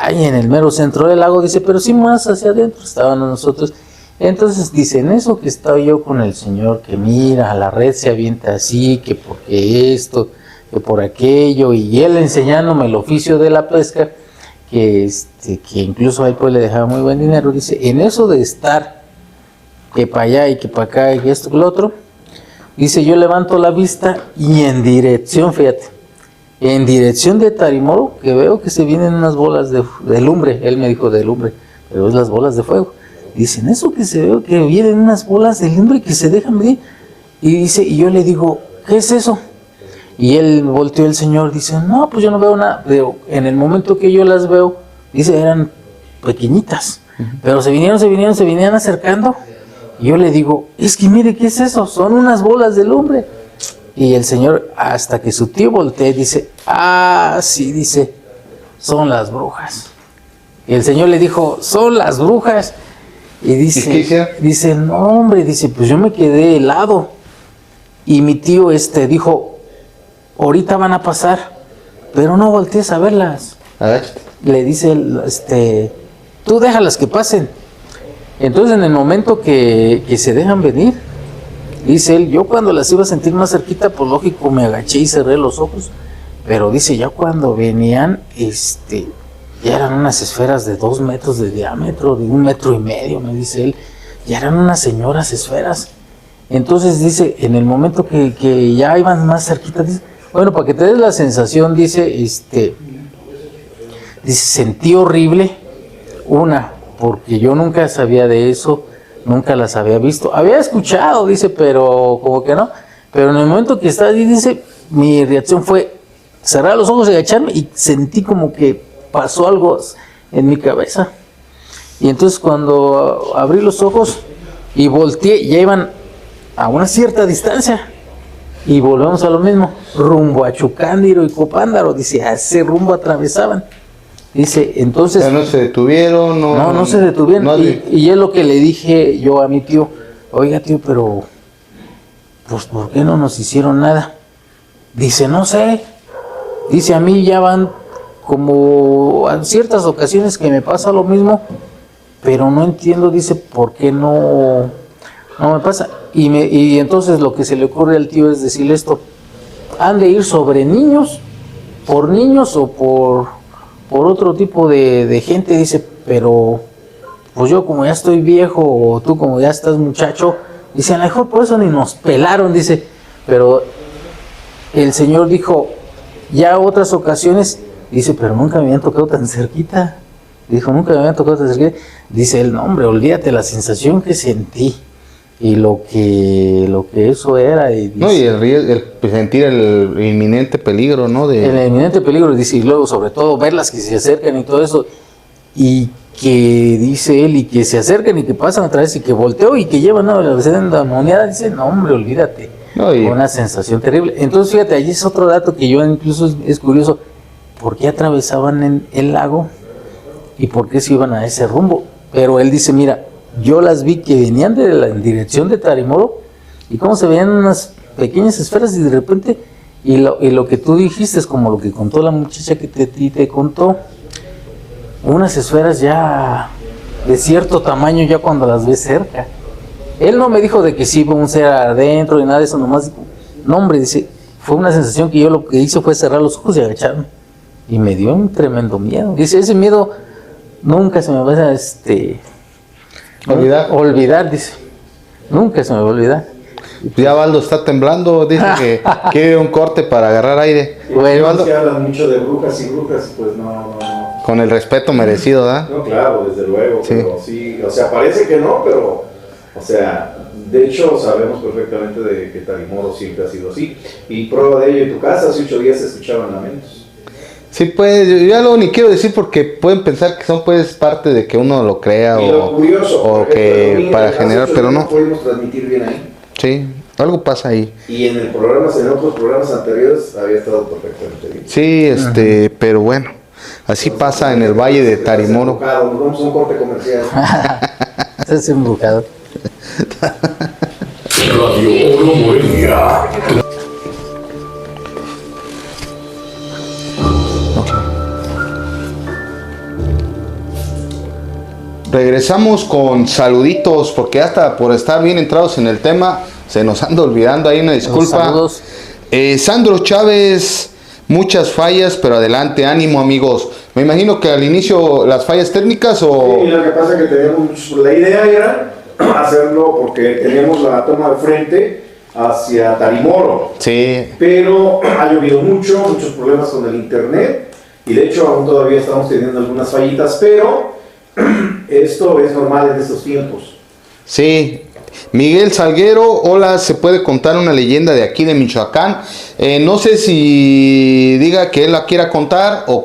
en el mero centro del lago, dice, pero sí más hacia adentro estaban nosotros. Entonces dice, en eso que estaba yo con el señor, que mira, la red se avienta así, que porque esto, que por aquello, y él enseñándome el oficio de la pesca, que incluso ahí pues le dejaba muy buen dinero. Dice, en eso de estar, que para allá y que para acá y que esto que lo otro, dice, yo levanto la vista y en dirección, fíjate, en dirección de Tarimoro, que veo que se vienen unas bolas de lumbre. Él me dijo de lumbre, pero es las bolas de fuego. Dicen, eso que se ve que vienen unas bolas de lumbre que se dejan venir. Y dice, y yo le digo, ¿qué es eso? Y él volteó, el señor, dice, no, pues yo no veo nada. Pero en el momento que yo las veo, dice, eran pequeñitas. Pero se vinieron acercando. Y yo le digo, es que mire, ¿qué es eso? Son unas bolas de lumbre. Y el señor, hasta que su tío voltea, dice, sí, dice, son las brujas. Y el señor le dijo, son las brujas. Y dice, no hombre, dice, pues yo me quedé helado. Y mi tío dijo, ahorita van a pasar, pero no voltees a verlas. A ver. Le dice él, tú déjalas que pasen. Entonces en el momento que se dejan venir, dice él, yo cuando las iba a sentir más cerquita, pues lógico me agaché y cerré los ojos, pero dice, ya cuando venían, ya eran unas esferas de 2 metros de diámetro, de 1,5 metros, me dice él, ya eran unas señoras esferas. Entonces dice, en el momento que ya iban más cerquita, dice, bueno, para que te des la sensación, dice, sentí horrible, porque yo nunca sabía de eso, nunca las había visto, había escuchado, dice, pero como que no, pero en el momento que estaba ahí, dice, mi reacción fue cerrar los ojos y agacharme, y sentí como que pasó algo en mi cabeza, y entonces cuando abrí los ojos y volteé, ya iban a una cierta distancia, y volvemos a lo mismo, rumbo a Chucándiro y Copándaro, dice, a ese rumbo atravesaban. Dice, entonces... Pero no se detuvieron, no se detuvieron. No, y es lo que le dije yo a mi tío, oiga tío, pero pues ¿por qué no nos hicieron nada? Dice, no sé. Dice, a mí ya van como a ciertas ocasiones que me pasa lo mismo, pero no entiendo, dice, por qué no me pasa. Y entonces lo que se le ocurre al tío es decirle esto, han de ir sobre niños o por otro tipo de gente, dice, pero pues yo como ya estoy viejo o tú como ya estás muchacho, dice, a lo mejor por eso ni nos pelaron, dice, pero el señor dijo, ya otras ocasiones, dice, pero nunca me habían tocado tan cerquita, dijo, nunca me habían tocado tan cerquita, dice el hombre, olvídate la sensación que sentí y lo que eso era. Y dice, no, y el sentir el inminente peligro, ¿no? El inminente peligro, dice, y luego sobre todo verlas que se acercan y todo eso, y que dice él, y que se acercan y que pasan otra vez y que volteo y que llevan la velocidad endemoniada, dice, no hombre, olvídate, no, una sensación terrible. Entonces fíjate, allí es otro dato que yo incluso es curioso, ¿por qué atravesaban el lago y por qué se iban a ese rumbo? Pero él dice, mira, yo las vi que venían en dirección de Tarimoro y cómo se veían unas pequeñas esferas y de repente, y lo que tú dijiste es como lo que contó la muchacha que te contó, unas esferas ya de cierto tamaño ya cuando las ves cerca. Él no me dijo de que sí iba un ser adentro y nada de eso, nomás, no hombre, dice, fue una sensación que yo lo que hice fue cerrar los ojos y agacharme y me dio un tremendo miedo. Dice, ese miedo nunca se me va a olvidar, dice. Nunca se me va a olvidar. Ya Valdo está temblando, dice que quiere un corte para agarrar aire. Bueno, se hablan mucho de brujas y pues no. Con el respeto merecido, ¿verdad? No, claro, desde luego, sí. Pero sí, o sea, parece que no, pero, o sea, de hecho sabemos perfectamente de que Tarimoro siempre ha sido así. Y prueba de ello, en tu casa hace 8 días se escuchaban lamentos. Sí, pues, yo ya lo ni quiero decir porque pueden pensar que son pues parte de que uno lo crea y lo curioso, o que para generar, pero no. Pudimos transmitir bien ahí. Sí, algo pasa ahí. Y en otros programas anteriores había estado perfectamente bien. Sí, pero bueno, así pasa en el Valle de Tarimoro. Nos vamos a un corte comercial. Es embrujado. Radio Oro Morelia. Regresamos con saluditos, porque hasta por estar bien entrados en el tema, se nos anda olvidando ahí, una disculpa. Saludos. Sandro Chávez, muchas fallas, pero adelante, ánimo amigos. Me imagino que al inicio las fallas técnicas o... Sí, lo que pasa es que teníamos, la idea era hacerlo porque teníamos la toma de frente hacia Tarimoro. Sí. Pero ha llovido muchos problemas con el internet y de hecho aún todavía estamos teniendo algunas fallitas, pero esto es normal en estos tiempos. Sí. Miguel Salguero, hola, ¿se puede contar una leyenda de aquí de Michoacán? No sé si diga que él la quiera contar o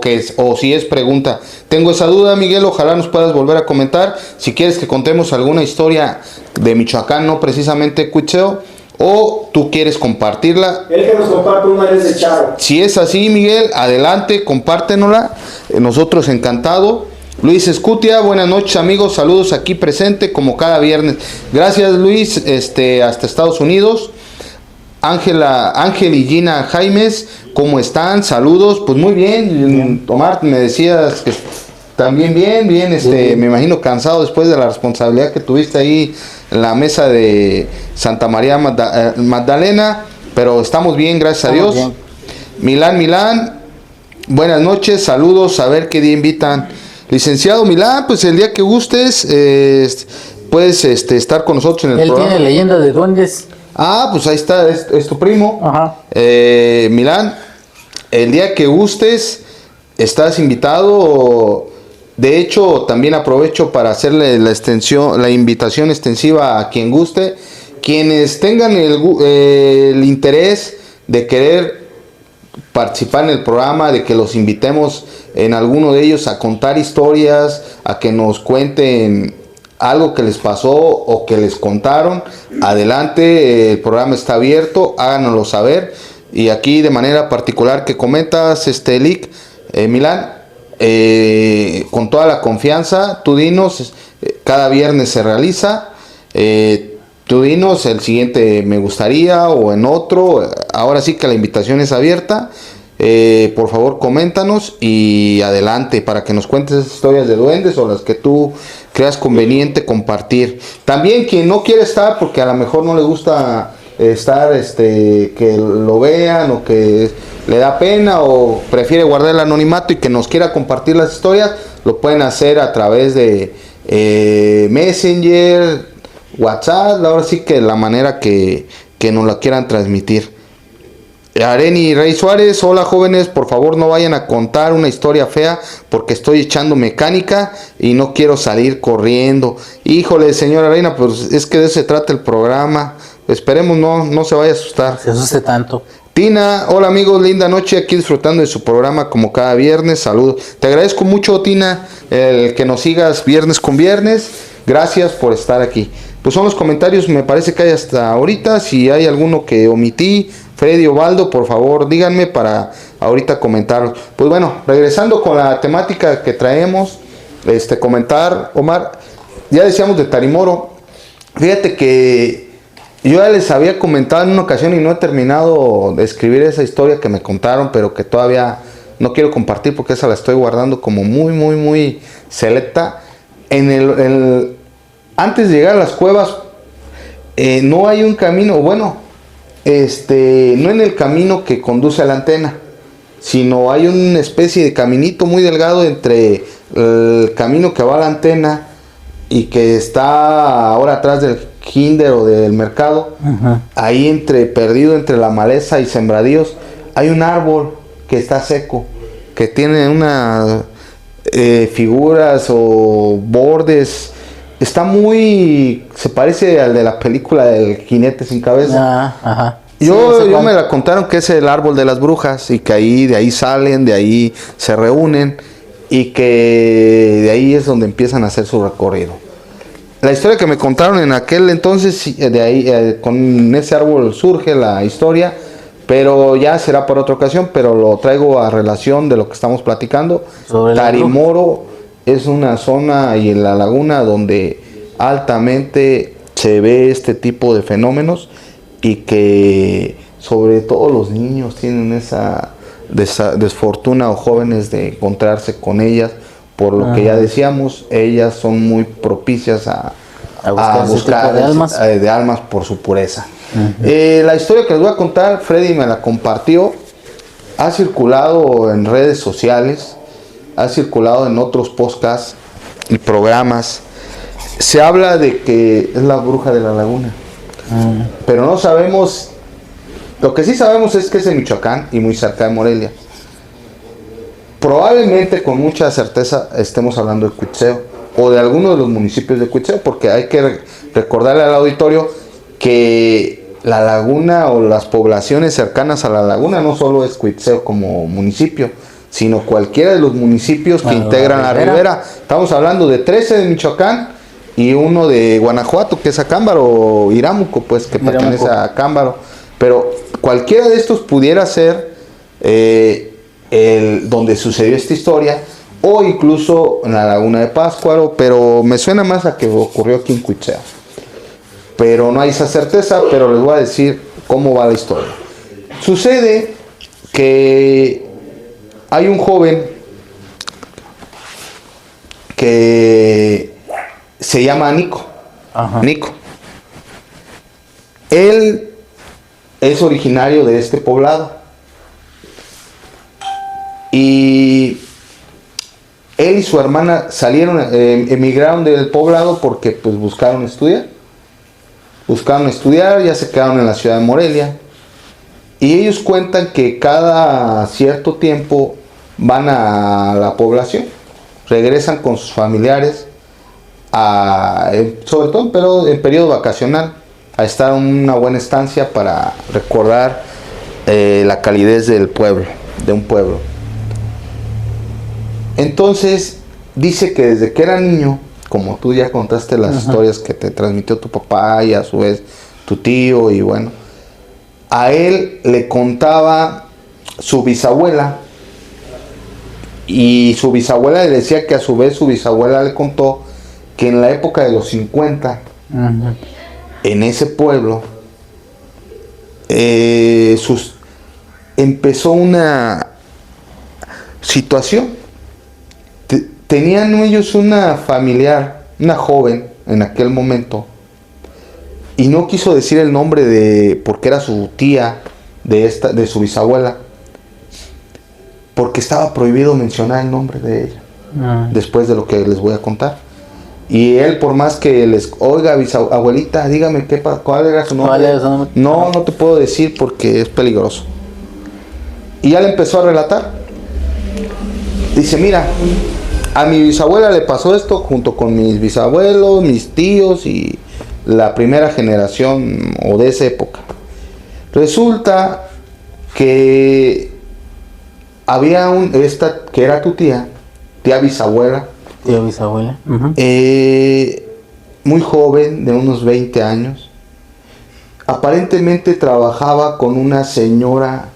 si es pregunta. Tengo esa duda, Miguel, ojalá nos puedas volver a comentar. Si quieres que contemos alguna historia de Michoacán, no precisamente Cuitzeo, o tú quieres compartirla. Él que nos comparte una vez de Charo. Si es así, Miguel, adelante, compártenosla. Nosotros encantado. Luis Escutia, buenas noches amigos, saludos aquí presente como cada viernes. Gracias Luis, hasta Estados Unidos. Ángel y Gina Jaimes, ¿cómo están? Saludos, pues muy bien. Omar, me decías que también bien, me imagino cansado después de la responsabilidad que tuviste ahí en la mesa de Santa María Magdalena, pero estamos bien, gracias a Dios. Bien. Milán, buenas noches, saludos, a ver qué día invitan. Licenciado Milán, pues el día que gustes, puedes estar con nosotros en el Él programa. tiene leyenda de duendes. Ah, pues ahí está, es tu primo. Ajá. Milán, el día que gustes, estás invitado. De hecho, también aprovecho para hacerle la invitación extensiva a quien guste. Quienes tengan el interés de querer participar en el programa, de que los invitemos en alguno de ellos a contar historias, a que nos cuenten algo que les pasó o que les contaron, adelante, el programa está abierto, háganoslo saber. Y aquí de manera particular que comentas, Lick, Milán, con toda la confianza, tú dinos, cada viernes se realiza, tú dinos, el siguiente me gustaría o en otro, ahora sí que la invitación es abierta. Por favor, coméntanos y adelante para que nos cuentes historias de duendes o las que tú creas conveniente compartir. También quien no quiere estar porque a lo mejor no le gusta estar, que lo vean o que le da pena o prefiere guardar el anonimato y que nos quiera compartir las historias, lo pueden hacer a través de Messenger, WhatsApp, ahora sí que la manera que nos la quieran transmitir. Areni Rey Suárez, hola jóvenes, por favor no vayan a contar una historia fea porque estoy echando mecánica y no quiero salir corriendo. Híjole, señora Reina, pues es que de eso se trata el programa. Esperemos no se vaya a asustar. Se asuste tanto. Tina, hola amigos, linda noche, aquí disfrutando de su programa como cada viernes, saludos. Te agradezco mucho, Tina, el que nos sigas viernes con viernes, gracias por estar aquí. Pues son los comentarios, me parece que hay hasta ahorita, si hay alguno que omití, Freddy Ovaldo, por favor díganme para ahorita comentarlo. Pues bueno, regresando con la temática que traemos, comentar, Omar, ya decíamos de Tarimoro, fíjate que yo ya les había comentado en una ocasión y no he terminado de escribir esa historia que me contaron, pero que todavía no quiero compartir porque esa la estoy guardando como muy selecta. Antes de llegar a las cuevas, no hay un camino, bueno, no en el camino que conduce a la antena, sino hay una especie de caminito muy delgado entre el camino que va a la antena y que está ahora atrás del kinder o del mercado. Ajá. Ahí perdido entre la maleza y sembradíos, hay un árbol que está seco, que tiene unas figuras o bordes. Está se parece al de la película del jinete sin cabeza. Ajá. Yo me la contaron que es el árbol de las brujas y que de ahí salen, de ahí se reúnen y que de ahí es donde empiezan a hacer su recorrido. La historia que me contaron en aquel entonces, de ahí con ese árbol surge la historia, pero ya será para otra ocasión, pero lo traigo a relación de lo que estamos platicando. Tarimoro es una zona y en la laguna donde altamente se ve este tipo de fenómenos y que sobre todo los niños tienen esa desfortuna o jóvenes de encontrarse con ellas, por lo que ya decíamos, ellas son muy propicias a buscar de almas por su pureza. La historia que les voy a contar, Freddy me la compartió, ha circulado en redes sociales, ha circulado en otros podcasts y programas. Se habla de que es la bruja de la laguna, pero no sabemos. Lo que sí sabemos es que es en Michoacán y muy cerca de Morelia. Probablemente con mucha certeza estemos hablando de Cuitzeo o de alguno de los municipios de Cuitzeo, porque hay que recordarle al auditorio que la laguna o las poblaciones cercanas a la laguna no solo es Cuitzeo como municipio, sino cualquiera de los municipios que integran la ribera. Estamos hablando de 13 de Michoacán y uno de Guanajuato, que es Acámbaro, o Iramuco, pues, que pertenece a Acámbaro. Pero cualquiera de estos pudiera ser donde sucedió esta historia, o incluso en la laguna de Pátzcuaro, pero me suena más a que ocurrió aquí en Cuitzeo. Pero no hay esa certeza, pero les voy a decir cómo va la historia. Sucede que hay un joven que se llama Nico. Ajá. Nico. Él es originario de este poblado. Y él y su hermana salieron, emigraron del poblado porque pues buscaron estudiar. Ya se quedaron en la ciudad de Morelia. Y ellos cuentan que cada cierto tiempo van a la población, regresan con sus familiares, sobre todo en periodo vacacional, a estar en una buena estancia para recordar la calidez del pueblo, de un pueblo. Entonces, dice que desde que era niño, como tú ya contaste las historias que te transmitió tu papá y a su vez tu tío, y bueno, a él le contaba su bisabuela, y su bisabuela le decía que a su vez su bisabuela le contó que en la época de los 50, en ese pueblo, empezó una situación. Tenían ellos una familiar, una joven en aquel momento, y no quiso decir el nombre porque era su tía de su bisabuela, porque estaba prohibido mencionar el nombre de ella, después de lo que les voy a contar. Y él, por más que les, oiga, bisabuelita, dígame cuál era su nombre. No te puedo decir porque es peligroso. Y ya le empezó a relatar. Dice, mira, a mi bisabuela le pasó esto junto con mis bisabuelos, mis tíos y la primera generación o de esa época. Resulta que había esta que era tu tía bisabuela. Tía bisabuela. Muy joven, de unos 20 años. Aparentemente trabajaba con una señora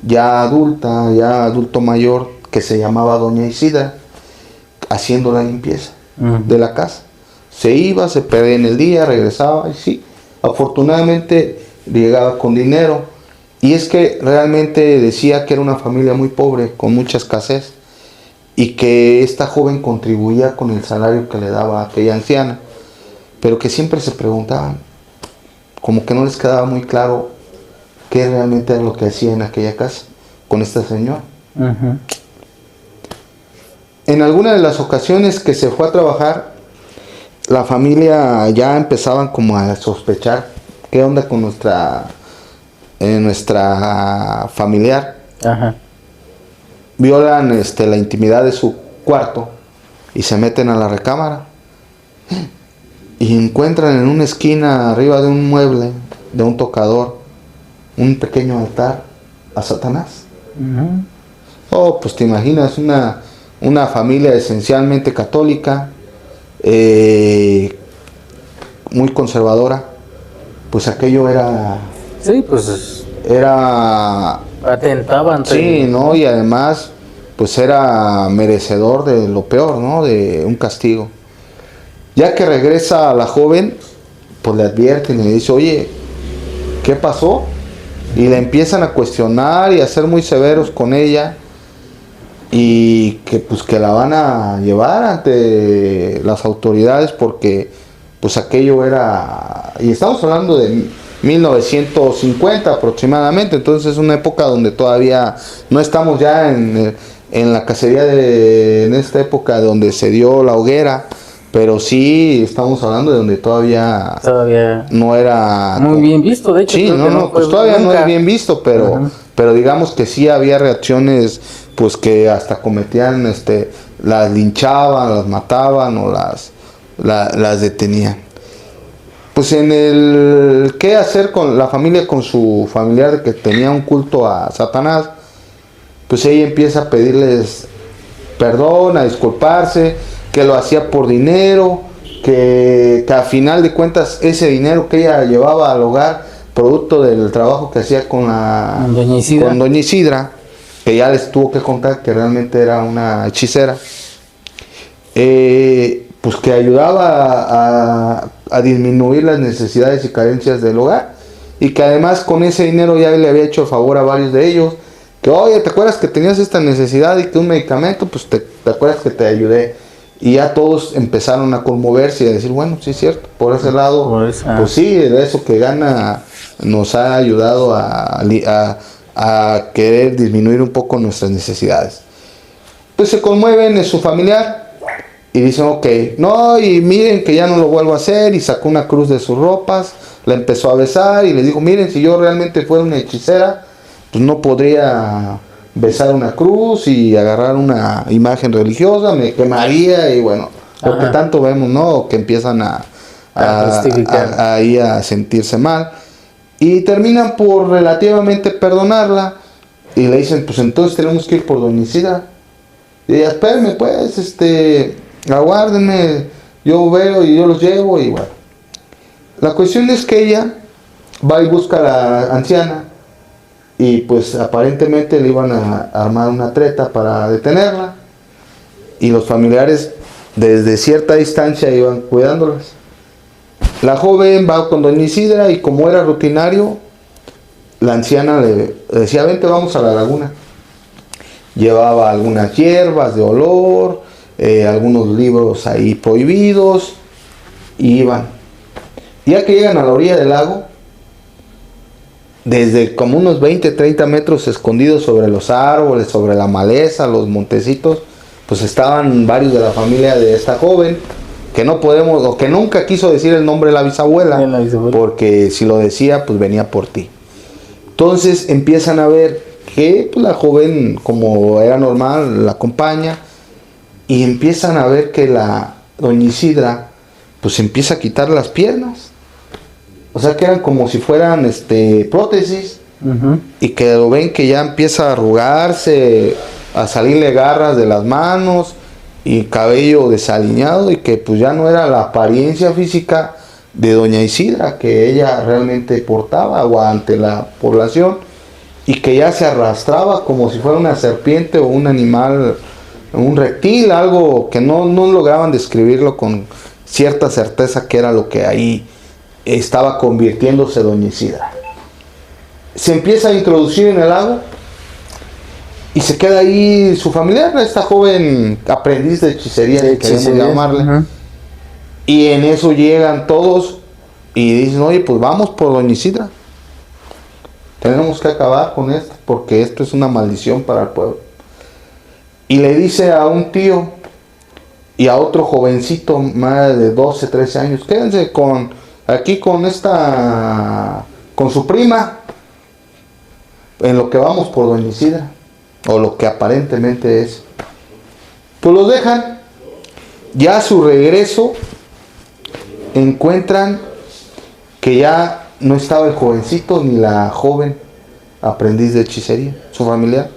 ya adulta, ya adulto mayor, que se llamaba Doña Isidra, haciendo la limpieza de la casa. Se iba, se perdía en el día, regresaba y sí, afortunadamente llegaba con dinero. Y es que realmente decía que era una familia muy pobre, con mucha escasez, y que esta joven contribuía con el salario que le daba a aquella anciana, pero que siempre se preguntaban, como que no les quedaba muy claro qué realmente era lo que hacía en aquella casa con esta señora. En alguna de las ocasiones que se fue a trabajar, la familia ya empezaban como a sospechar qué onda con nuestra familiar. Violan la intimidad de su cuarto y se meten a la recámara y encuentran en una esquina, arriba de un mueble, de un tocador, un pequeño altar a Satanás. Oh, pues te imaginas una familia esencialmente católica, muy conservadora, pues aquello era... Sí, pues... Era... Atentaban. Sí, ¿no? Y además, pues era merecedor de lo peor, ¿no? De un castigo. Ya que regresa la joven, pues le advierten y le dice, oye, ¿qué pasó? Y le empiezan a cuestionar y a ser muy severos con ella. Y que pues que la van a llevar ante las autoridades porque pues aquello era... Y estamos hablando de 1950 aproximadamente, entonces es una época donde todavía no estamos ya en la cacería en esta época donde se dio la hoguera, pero sí estamos hablando de donde todavía no era muy bien visto, de hecho. Sí, pues todavía no es bien visto, pero digamos que sí había reacciones pues que hasta cometían, las linchaban, las mataban o las detenían. Pues en el qué hacer con la familia, con su familiar que tenía un culto a Satanás, pues ella empieza a pedirles perdón, a disculparse, que lo hacía por dinero, que a final de cuentas ese dinero que ella llevaba al hogar, producto del trabajo que hacía con Doña Isidra, que ya les tuvo que contar que realmente era una hechicera, pues que ayudaba a disminuir las necesidades y carencias del hogar, y que además con ese dinero ya le había hecho el favor a varios de ellos, que oye, ¿te acuerdas que tenías esta necesidad y que un medicamento? Pues te acuerdas que te ayudé. Y ya todos empezaron a conmoverse y a decir, bueno, sí es cierto, por ese lado, pues sí, de eso que gana nos ha ayudado a querer disminuir un poco nuestras necesidades. Pues se conmueven en su familiar y dicen, ok, no, y miren que ya no lo vuelvo a hacer, y sacó una cruz de sus ropas, la empezó a besar y les dijo, miren, si yo realmente fuera una hechicera, pues no podría besar una cruz y agarrar una imagen religiosa, me quemaría, y bueno, lo que tanto vemos, ¿no? Que empiezan ahí a sentirse mal, y terminan por relativamente perdonarla, y le dicen, pues entonces tenemos que ir por doña Isidra. Y ella, espérenme pues, aguárdenme, yo veo y yo los llevo, y bueno. La cuestión es que ella va y busca a la anciana, y pues aparentemente le iban a armar una treta para detenerla, y los familiares desde cierta distancia iban cuidándolas. La joven va con doña Isidra, y como era rutinario, la anciana le decía, vente, vamos a la laguna. Llevaba algunas hierbas de olor, algunos libros ahí prohibidos, y iban. Ya que llegan a la orilla del lago, desde como unos 20-30 metros escondidos sobre los árboles, sobre la maleza, los montecitos, pues estaban varios de la familia de esta joven, que no podemos, o que nunca quiso decir el nombre de la bisabuela, porque si lo decía, pues venía por ti. Entonces empiezan a ver que pues, la joven, como era normal, la acompaña, y empiezan a ver que la doña Isidra pues empieza a quitar las piernas. O sea que eran como si fueran prótesis, y que lo ven que ya empieza a arrugarse, a salirle garras de las manos y cabello desaliñado, y que pues ya no era la apariencia física de doña Isidra que ella realmente portaba o ante la población, y que ya se arrastraba como si fuera una serpiente o un animal, un reptil, algo que no lograban describirlo con cierta certeza que era lo que ahí estaba convirtiéndose doña Isidra. Se empieza a introducir en el lago y se queda ahí su familiar, esta joven aprendiz de hechicería, que queremos llamarle. Y en eso llegan todos y dicen, oye, pues vamos por doña Isidra. Tenemos que acabar con esto, porque esto es una maldición para el pueblo. Y le dice a un tío y a otro jovencito más de 12, 13 años, quédense aquí con su prima, en lo que vamos por doña Isidra, o lo que aparentemente es. Pues los dejan. Ya a su regreso encuentran que ya no estaba el jovencito ni la joven aprendiz de hechicería, su familiar.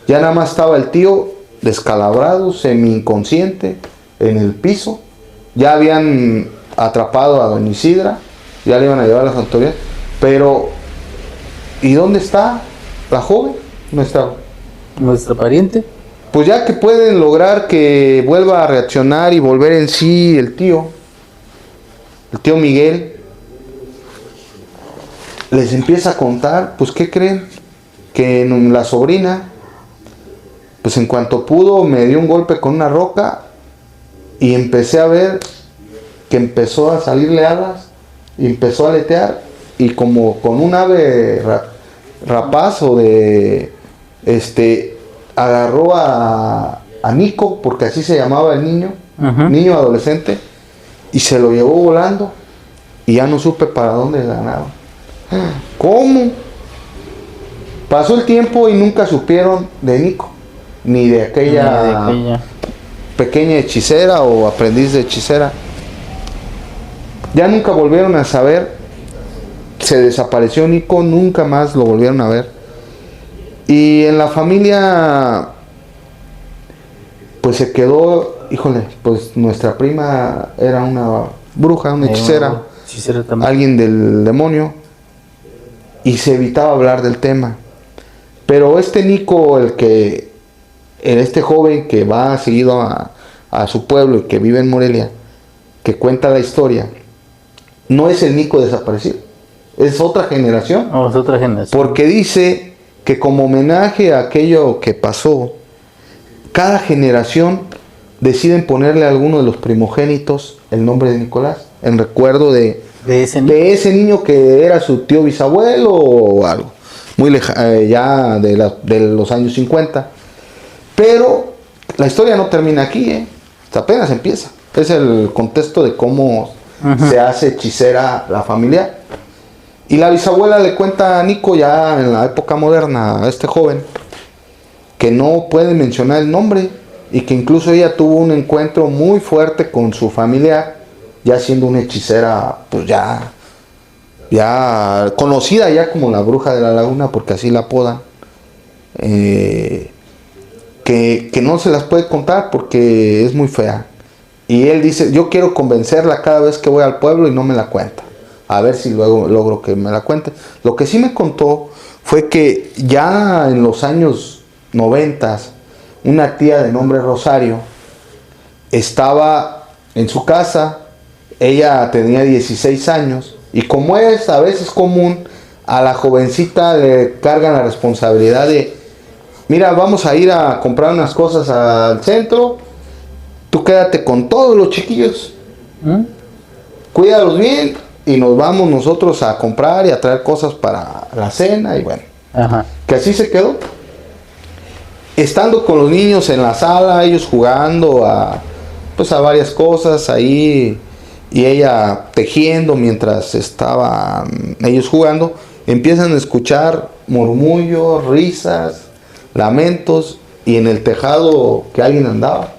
Ya nada más estaba el tío descalabrado, semi inconsciente, en el piso. Ya habían atrapado a doña Isidra, ya le iban a llevar a las autoridades, pero ¿y dónde está la joven? Nuestra pariente. Pues ya que pueden lograr que vuelva a reaccionar y volver en sí el tío Miguel, les empieza a contar, pues ¿qué creen? Que la sobrina, pues en cuanto pudo me dio un golpe con una roca, y empecé a ver que empezó a salirle alas y empezó a aletear, y como con un ave rapaz o agarró a Nico, porque así se llamaba el niño adolescente, y se lo llevó volando, y ya no supe para dónde ganaron. ¿Cómo? Pasó el tiempo y nunca supieron de Nico, ni de aquella pequeña hechicera o aprendiz de hechicera. Ya nunca volvieron a saber. Se desapareció Nico, nunca más lo volvieron a ver. Y en la familia pues se quedó, híjole, pues nuestra prima era una bruja, una hechicera, alguien del demonio, y se evitaba hablar del tema. Pero Nico, este joven que va seguido a su pueblo y que vive en Morelia, que cuenta la historia, no es el Nico desaparecido, es otra generación. No, es otra generación. Porque dice que como homenaje a aquello que pasó, cada generación deciden ponerle a alguno de los primogénitos el nombre de Nicolás, en recuerdo de ese niño que era su tío bisabuelo o algo, muy ya de los años 50. Pero la historia no termina aquí, apenas empieza. Es el contexto de cómo se hace hechicera la familia. Y la bisabuela le cuenta a Nico ya en la época moderna, a este joven, que no puede mencionar el nombre y que incluso ella tuvo un encuentro muy fuerte con su familia, ya siendo una hechicera, pues ya conocida ya como la bruja de la laguna, porque así la apodan, que no se las puede contar porque es muy fea. Y él dice, yo quiero convencerla cada vez que voy al pueblo y no me la cuenta. A ver si luego logro que me la cuente. Lo que sí me contó fue que ya en los años 90, una tía de nombre Rosario estaba en su casa, ella tenía 16 años, y como es a veces común, a la jovencita le cargan la responsabilidad de, mira, vamos a ir a comprar unas cosas al centro, tú quédate con todos los chiquillos, cuídalos bien, y nos vamos nosotros a comprar y a traer cosas para la cena, y bueno, que así se quedó. Estando con los niños en la sala, ellos jugando a varias cosas ahí, y ella tejiendo mientras estaban ellos jugando, empiezan a escuchar murmullos, risas, lamentos, y en el tejado que alguien andaba.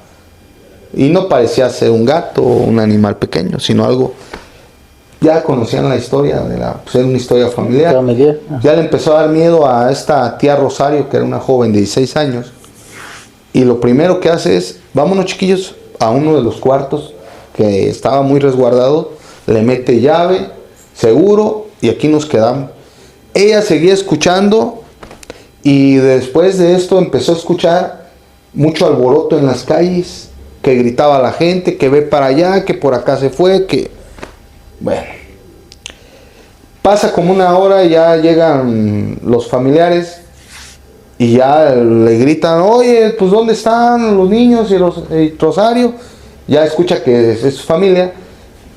Y no parecía ser un gato o un animal pequeño, sino algo. Ya conocían la historia, pues era una historia familiar. Ya le empezó a dar miedo a esta tía Rosario, que era una joven de 16 años. Y lo primero que hace es, vámonos chiquillos a uno de los cuartos que estaba muy resguardado, le mete llave, seguro, y aquí nos quedamos. Ella seguía escuchando, y después de esto empezó a escuchar mucho alboroto en las calles, que gritaba la gente, que ve para allá, que por acá se fue, que... Bueno, pasa como una hora y ya llegan los familiares y ya le gritan, oye, pues ¿dónde están los niños y Rosario? Ya escucha que es su familia,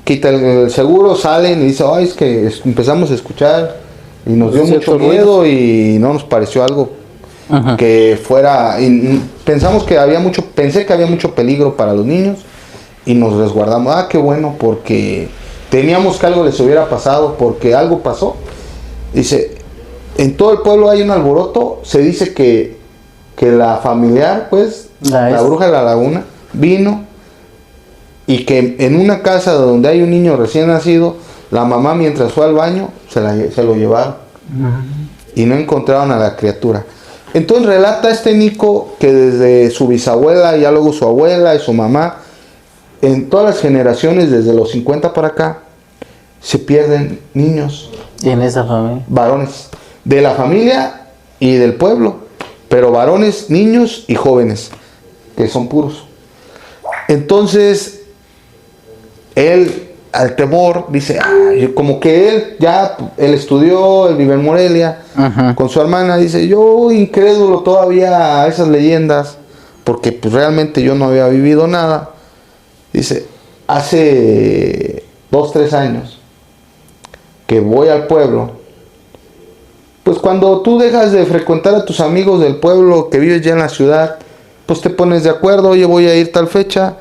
quita el seguro, salen y dice, ay, es que empezamos a escuchar y nos dio mucho miedo y no nos pareció algo que fuera, y pensé que había mucho peligro para los niños y nos resguardamos. Ah, qué bueno, porque teníamos que algo les hubiera pasado, porque algo pasó. Dice, en todo el pueblo hay un alboroto, se dice que la familiar, pues, la bruja de la laguna, vino, y que en una casa donde hay un niño recién nacido, la mamá mientras fue al baño, se lo llevaron, y no encontraron a la criatura. Entonces relata este Nico que desde su bisabuela, ya luego su abuela y su mamá, en todas las generaciones, desde los 50 para acá, se pierden niños. ¿Y en esa familia? Varones. De la familia y del pueblo. Pero varones, niños y jóvenes, que son puros. Entonces, él, al temor, dice, como que él estudió, él vive en Morelia, con su hermana, dice, yo incrédulo todavía a esas leyendas, porque pues realmente yo no había vivido nada. Dice, hace 2-3 años que voy al pueblo, pues cuando tú dejas de frecuentar a tus amigos del pueblo que vives ya en la ciudad, pues te pones de acuerdo, oye, voy a ir tal fecha,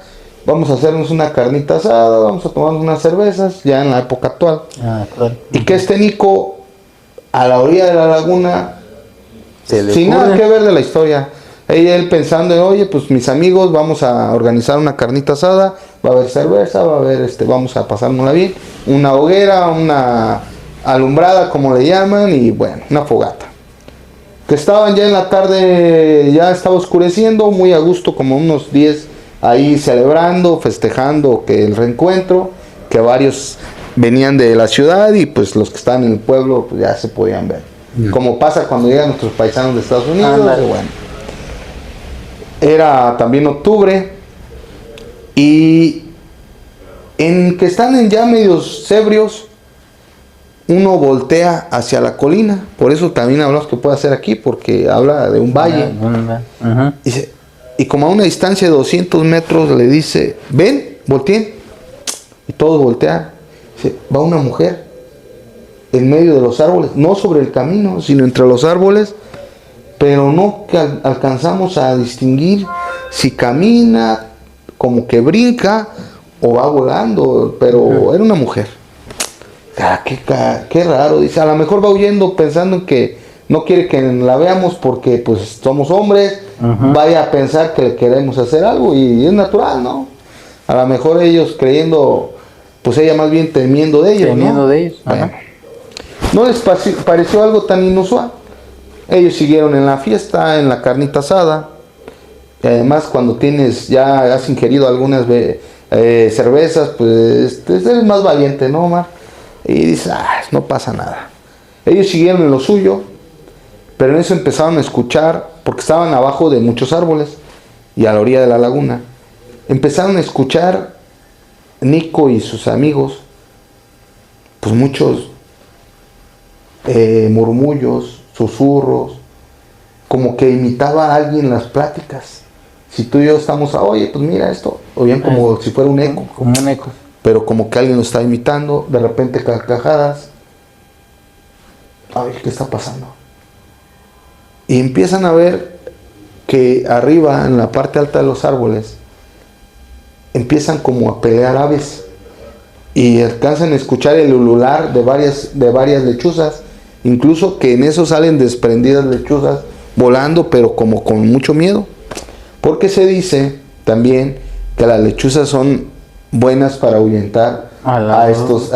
vamos a hacernos una carnita asada, vamos a tomarnos unas cervezas, ya en la época actual. Claro. Y que este Nico, a la orilla de la laguna, sin nada que ver de la historia, él pensando, oye, pues mis amigos, vamos a organizar una carnita asada, va a haber cerveza, va a haber, vamos a pasárnosla bien, una hoguera, una alumbrada, como le llaman, y bueno, una fogata. Que estaban ya en la tarde, ya estaba oscureciendo, muy a gusto, como unos 10 ahí celebrando, festejando que el reencuentro, que varios venían de la ciudad y pues los que estaban en el pueblo pues ya se podían ver. Como pasa cuando llegan nuestros paisanos de Estados Unidos, bueno. Era también octubre y en que están ya medios ebrios, uno voltea hacia la colina, por eso también hablamos que puede hacer aquí, porque habla de un valle. Ajá. Dice, y como a una distancia de 200 metros le dice, ven, volteen. Y todos voltean. Dice, va una mujer en medio de los árboles, no sobre el camino, sino entre los árboles, pero no que alcanzamos a distinguir si camina, como que brinca o va volando, pero era una mujer. Qué raro, dice, a lo mejor va huyendo pensando en que no quiere que la veamos porque pues somos hombres, vaya a pensar que le queremos hacer algo y es natural, ¿no? A lo mejor ellos creyendo, pues ella más bien temiendo de ellos, Temiendo ¿no? de ellos. Bueno, no les pareció algo tan inusual. Ellos siguieron en la fiesta, en la carnita asada. Y además cuando ya has ingerido algunas cervezas, pues eres más valiente, ¿no, Omar? Y dices, no pasa nada. Ellos siguieron en lo suyo, pero en eso empezaron a escuchar, porque estaban abajo de muchos árboles y a la orilla de la laguna. Empezaron a escuchar Nico y sus amigos, pues muchos murmullos, susurros, como que imitaba a alguien las pláticas. Si tú y yo estamos oye, pues mira esto, oían como si fuera un eco. Como un eco. Pero como que alguien lo está imitando, de repente carcajadas. Ay, ¿qué está pasando? Y empiezan a ver que arriba, en la parte alta de los árboles, empiezan como a pelear aves. Y alcanzan a escuchar el ulular de varias lechuzas. Incluso que en eso salen desprendidas lechuzas volando, pero como con mucho miedo. Porque se dice también que las lechuzas son buenas para ahuyentar a estos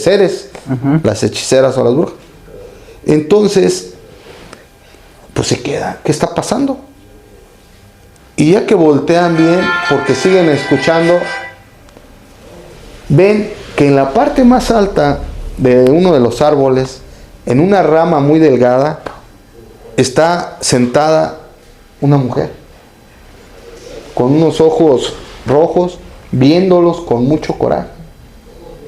seres, las hechiceras o las brujas. Entonces, pues se queda, ¿qué está pasando? Y ya que voltean bien, porque siguen escuchando, ven que en la parte más alta de uno de los árboles, en una rama muy delgada, está sentada una mujer, con unos ojos rojos, viéndolos con mucho coraje.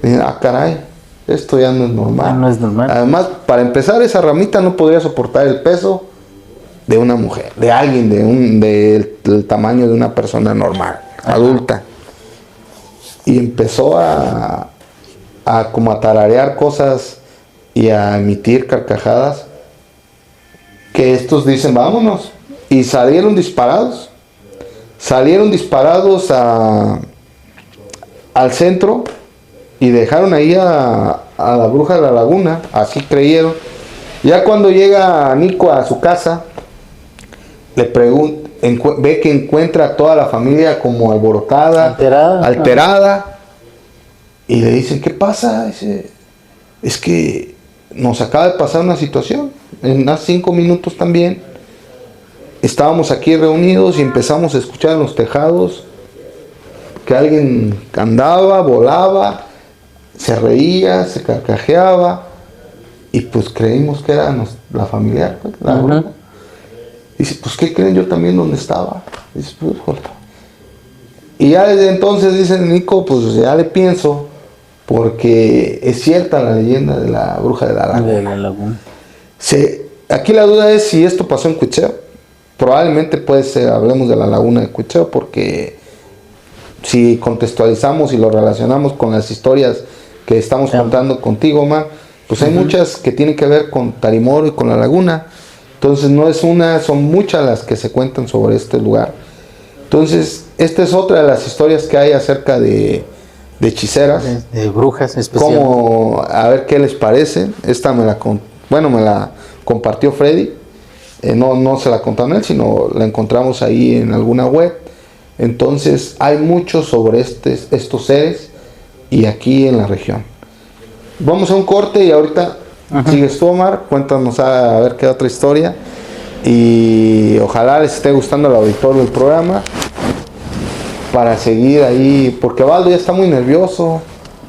Dicen, caray, esto ya no es normal. No es normal. Además, para empezar, esa ramita no podría soportar el peso de una mujer, de alguien del tamaño de una persona normal, adulta. Y empezó a como a tararear cosas y a emitir carcajadas, que estos dicen, vámonos. Y salieron disparados al centro y dejaron ahí a la bruja de la laguna, así creyeron. Ya cuando llega Nico a su casa, le pregunta, ve que encuentra a toda la familia como alborotada, alterada, y le dicen, ¿qué pasa? Dice, es que nos acaba de pasar una situación, en unos 5 minutos también, estábamos aquí reunidos y empezamos a escuchar en los tejados que alguien andaba, volaba, se reía, se carcajeaba, y pues creímos que era la familiar, pues, la bruja. Dice, pues ¿qué creen? Yo también donde estaba. Dice, pues, joder. Y ya desde entonces, dice Nico, pues ya le pienso, porque es cierta la leyenda de la bruja de la laguna. Aquí la duda es si esto pasó en Cuitzeo. Probablemente puede ser, hablemos de la laguna de Cuitzeo, porque si contextualizamos y lo relacionamos con las historias que estamos contando contigo, Omar, pues hay muchas que tienen que ver con Tarimoro y con la laguna. Entonces no es una, son muchas las que se cuentan sobre este lugar. Entonces, esta es otra de las historias que hay acerca de hechiceras. De brujas especiales. Como, a ver qué les parece. Esta me la compartió Freddy. No se la contaron él, sino la encontramos ahí en alguna web. Entonces, hay mucho sobre estos seres y aquí en la región. Vamos a un corte y ahorita sigues tú, Omar. Cuéntanos a ver qué otra historia. Y ojalá les esté gustando el auditorio del programa. Para seguir ahí, porque Valdo ya está muy nervioso.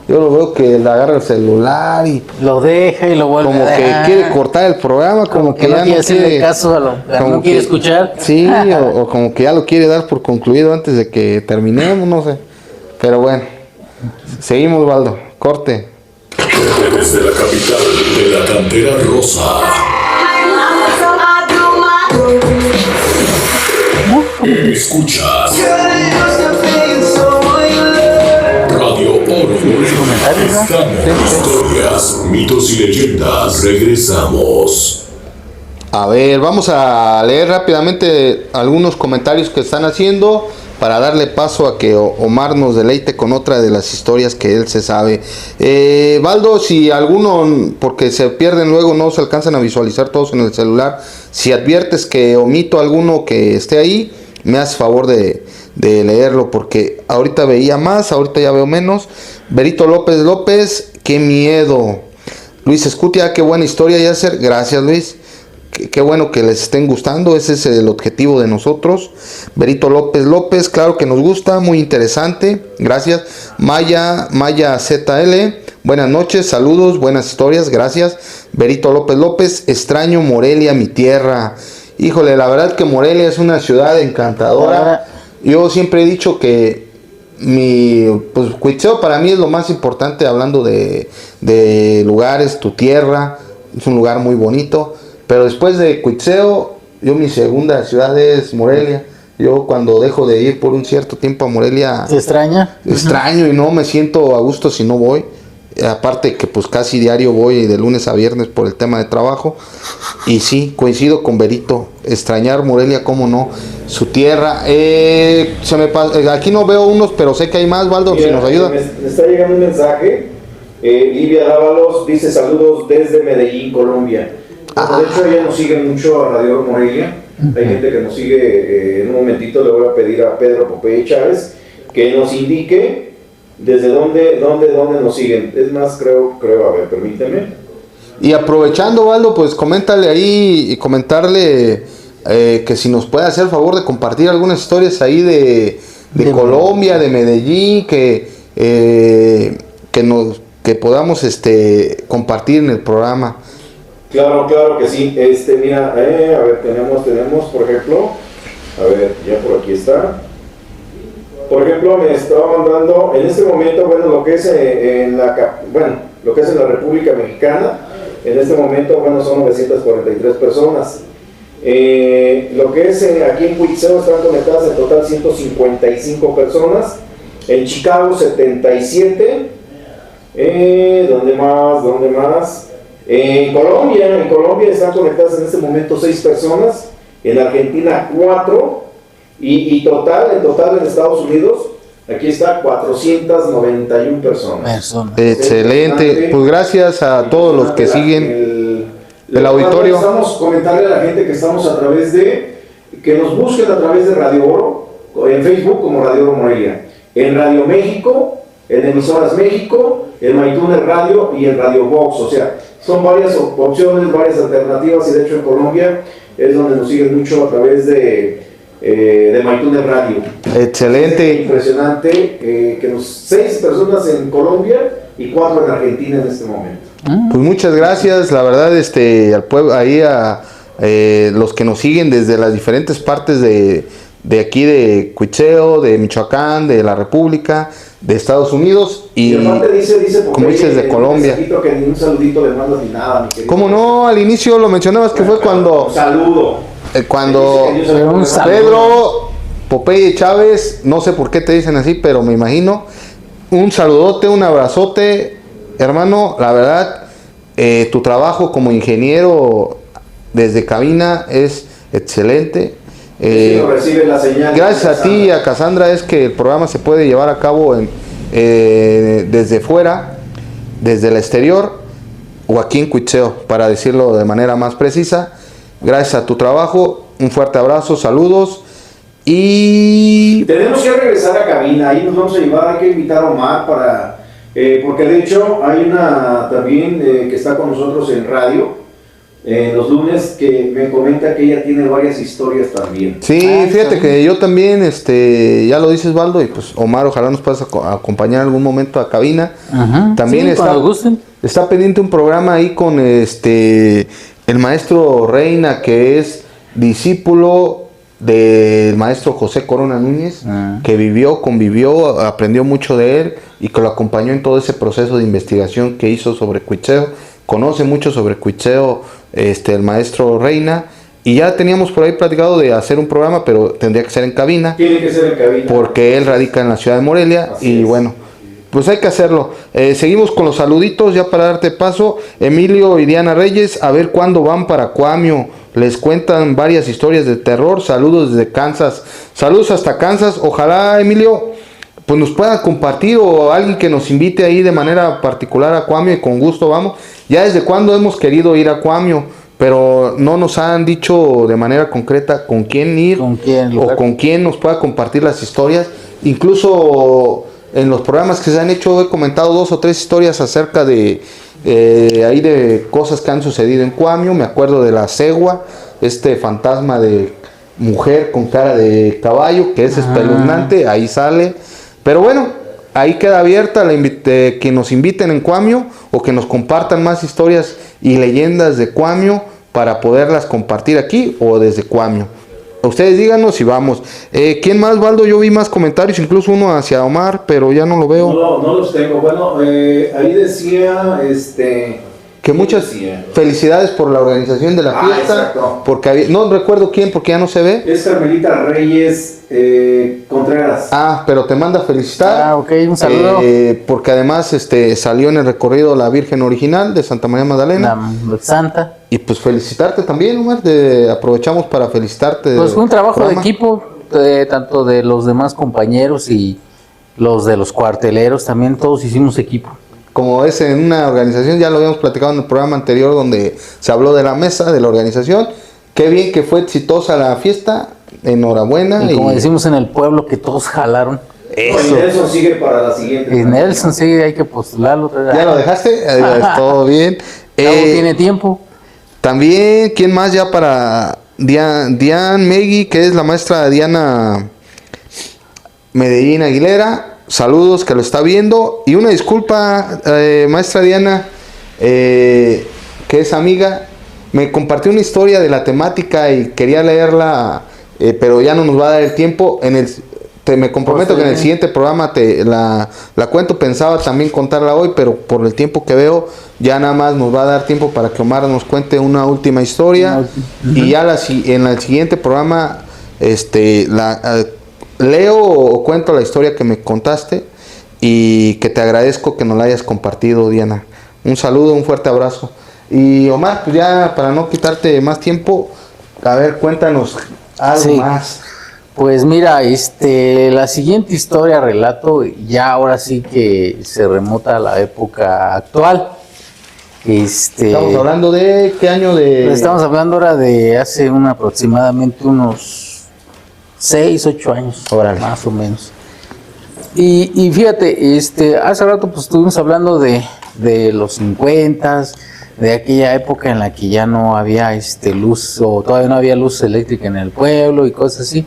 Yo lo veo que le agarra el celular y lo deja y lo vuelve como a que dejar. quiere cortar el programa, como que ya no quiere caso no quiere escuchar. Sí, o como que ya lo quiere dar por concluido antes de que terminemos, no sé. Pero bueno, seguimos, Valdo. Corte. Desde la capital de la cantera rosa. Escuchas Radio Oro Morelia. Historias, mitos y leyendas. Regresamos. A ver, vamos a leer rápidamente algunos comentarios que están haciendo para darle paso a que Omar nos deleite con otra de las historias que él se sabe. Baldo, si alguno, porque se pierden luego, no se alcanzan a visualizar todos en el celular, si adviertes que omito alguno que esté ahí, me haces favor de leerlo, porque ahorita veía más, ahorita ya veo menos. Berito López, qué miedo. Luis Escutia, qué buena historia, Yasser. Gracias, Luis. Qué bueno que les estén gustando, ese es el objetivo de nosotros. Berito López, claro que nos gusta, muy interesante, gracias. Maya ZL, buenas noches, saludos, buenas historias, gracias. Berito López, extraño Morelia, mi tierra. Híjole, la verdad que Morelia es una ciudad encantadora. Yo siempre he dicho que pues Cuitzeo para mí es lo más importante, hablando de lugares, tu tierra, es un lugar muy bonito. Pero después de Cuitzeo, mi segunda ciudad es Morelia. Yo cuando dejo de ir por un cierto tiempo a Morelia... ¿Te extraña? Extraño y no me siento a gusto si no voy. Aparte que pues casi diario voy de lunes a viernes por el tema de trabajo. Y sí, coincido con Berito. Extrañar Morelia, cómo no. Su tierra. Aquí no veo unos, pero sé que hay más, Valdo, si nos ayuda. Me está llegando un mensaje. Livia Dávalos dice saludos desde Medellín, Colombia. De hecho, ella nos sigue mucho a Radio Oro Morelia. Hay gente que nos sigue. En un momentito le voy a pedir a Pedro Popeye Chávez que nos indique desde dónde nos siguen. Es más, creo, a ver, permíteme. Y aprovechando, Valdo, pues coméntale ahí y comentarle que si nos puede hacer el favor de compartir algunas historias ahí de Colombia, de Medellín, que podamos compartir en el programa. Claro que sí. Mira, a ver, tenemos, por ejemplo, a ver, ya por aquí está. Por ejemplo, me estaba mandando, en este momento, bueno, lo que es en la República Mexicana, en este momento, bueno, son 943 personas. Lo que es aquí en Cuitzeo están conectadas en total 155 personas. En Chicago, 77. ¿Dónde más? En Colombia están conectadas en este momento 6 personas, en Argentina 4 y en total en Estados Unidos, aquí está 491 personas. Excelente, pues gracias a todos los que siguen el auditorio. Estamos comentarle a la gente que estamos que nos busquen a través de Radio Oro, en Facebook como Radio Oro Morelia, en Radio México, en Emisoras México, en MyTuner Radio y en Radio Box, o sea, son varias opciones, varias alternativas, y de hecho en Colombia es donde nos siguen mucho a través de MyTuner Radio. Excelente. Impresionante, que 6 personas en Colombia y 4 en Argentina en este momento. Pues muchas gracias, la verdad, al pueblo, ahí a los que nos siguen desde las diferentes partes de aquí de Cuitzeo, de Michoacán, de la República, de Estados Unidos y aparte dice como dices, de Colombia. Que ni un saludito le mandas ni nada, mi querido. ¿Cómo no? Al inicio lo mencionabas que fue cuando... Un saludo. Cuando Pedro Popeye Chávez, no sé por qué te dicen así, pero me imagino, un saludote, un abrazote, hermano, la verdad, tu trabajo como ingeniero desde cabina es excelente. Recibe la señal gracias a ti y a Cassandra es que el programa se puede llevar a cabo desde fuera, desde el exterior o aquí en Cuitzeo, para decirlo de manera más precisa. Gracias a tu trabajo, un fuerte abrazo, saludos y... Tenemos que regresar a cabina, ahí nos vamos a llevar, hay que invitar a Omar porque de hecho hay una también que está con nosotros en radio, los lunes, que me comenta que ella tiene varias historias también. Sí, fíjate que yo también, ya lo dices, Valdo, y pues Omar, ojalá nos puedas acompañar en algún momento a cabina. Ajá. También sí, está pendiente un programa ahí con el maestro Reina, que es discípulo del maestro José Corona Núñez, que vivió, convivió, aprendió mucho de él y que lo acompañó en todo ese proceso de investigación que hizo sobre Cuitzeo. Conoce mucho sobre Cuitzeo el maestro Reina, y ya teníamos por ahí platicado de hacer un programa, pero tendría que ser en cabina. Tiene que ser en cabina. Porque él radica en la ciudad de Morelia. Así y es. Bueno, pues hay que hacerlo. Seguimos con los saluditos ya para darte paso. Emilio y Diana Reyes, a ver cuándo van para Cuamio. Les cuentan varias historias de terror. Saludos desde Kansas. Saludos hasta Kansas. Ojalá, Emilio, pues nos pueda compartir, o alguien que nos invite ahí de manera particular a Cuamio, y con gusto vamos. Ya desde cuándo hemos querido ir a Cuamio, pero no nos han dicho de manera concreta con quién ir, con quién, o con quién nos pueda compartir las historias. Incluso en los programas que se han hecho he comentado 2 o 3 historias acerca de ahí de cosas que han sucedido en Cuamio. Me acuerdo de la cegua, fantasma de mujer con cara de caballo que es espeluznante, ahí sale. Pero bueno, ahí queda abierta que nos inviten en Cuamio, o que nos compartan más historias y leyendas de Cuamio para poderlas compartir aquí o desde Cuamio. Ustedes díganos y vamos. ¿Quién más, Valdo? Yo vi más comentarios, incluso uno hacia Omar, pero ya no lo veo. No los tengo. Bueno, ahí decía que muchas felicidades por la organización de la fiesta. Exacto. Porque no recuerdo quién, porque ya no se ve. Es Carmelita Reyes Contreras. Pero te manda felicitar. Ok, un saludo. Porque además salió en el recorrido la Virgen original de Santa María Magdalena. La Santa. Y pues felicitarte también, Omar. Aprovechamos para felicitarte. Pues fue un trabajo de equipo, tanto de los demás compañeros y los de los cuarteleros, también todos hicimos equipo. Como es en una organización, ya lo habíamos platicado en el programa anterior donde se habló de la mesa, de la organización. Qué bien que fue exitosa la fiesta, enhorabuena. Y como decimos en el pueblo, que todos jalaron. Eso. Y Nelson sigue para la siguiente. Y Nelson sigue, hay que postularlo. ¿Ya lo dejaste? Todo bien. Tiene tiempo. También, ¿quién más ya para Diane Megui, que es la maestra Diana Medellín Aguilera? Saludos, que lo está viendo. Y una disculpa, maestra Diana, que es amiga, me compartió una historia de la temática y quería leerla, pero ya no nos va a dar el tiempo. Me comprometo que en el siguiente programa la cuento. Pensaba también contarla hoy, pero por el tiempo que veo, ya nada más nos va a dar tiempo para que Omar nos cuente una última historia. Y ya en el siguiente programa leo o cuento la historia que me contaste, y que te agradezco que nos la hayas compartido, Diana. Un saludo, un fuerte abrazo. Y Omar, pues ya para no quitarte más tiempo, a ver, cuéntanos algo más. Pues mira, la siguiente historia, relato, ya ahora sí que se remota a la época actual. Estamos hablando de ¿qué año de? Estamos hablando ahora de hace aproximadamente unos 6, 8 años, más o menos. Y fíjate, hace rato pues estuvimos hablando de los 50s, de aquella época en la que ya no había luz, o todavía no había luz eléctrica en el pueblo y cosas así.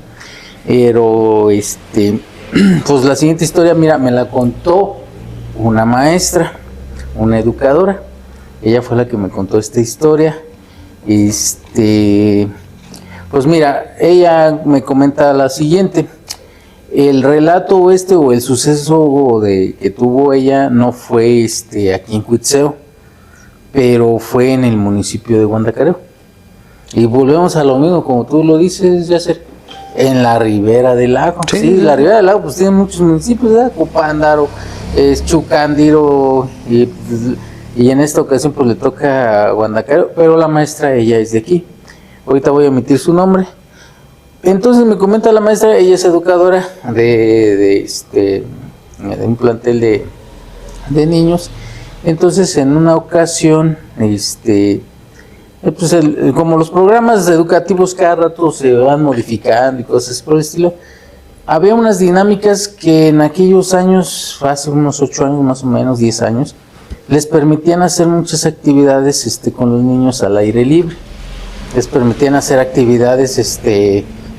Pero pues la siguiente historia, mira, me la contó una maestra, una educadora. Ella fue la que me contó esta historia. Pues mira, ella me comenta la siguiente. El relato o el suceso que tuvo ella no fue aquí en Cuitzeo, pero fue en el municipio de Guandacareo. Y volvemos a lo mismo, como tú lo dices, Yacer, en la ribera del lago. Sí, la ribera del lago pues tiene muchos municipios, ¿verdad? Copándaro, Chucándiro, y en esta ocasión pues le toca a Guandacareo, pero la maestra, ella es de aquí. Ahorita voy a omitir su nombre. Entonces me comenta la maestra, ella es educadora de un plantel de niños. Entonces en una ocasión, pues como los programas educativos cada rato se van modificando y cosas por el estilo, había unas dinámicas que en aquellos años, hace unos 8 años más o menos, 10 años, les permitían hacer muchas actividades con los niños al aire libre. Les permitían hacer actividades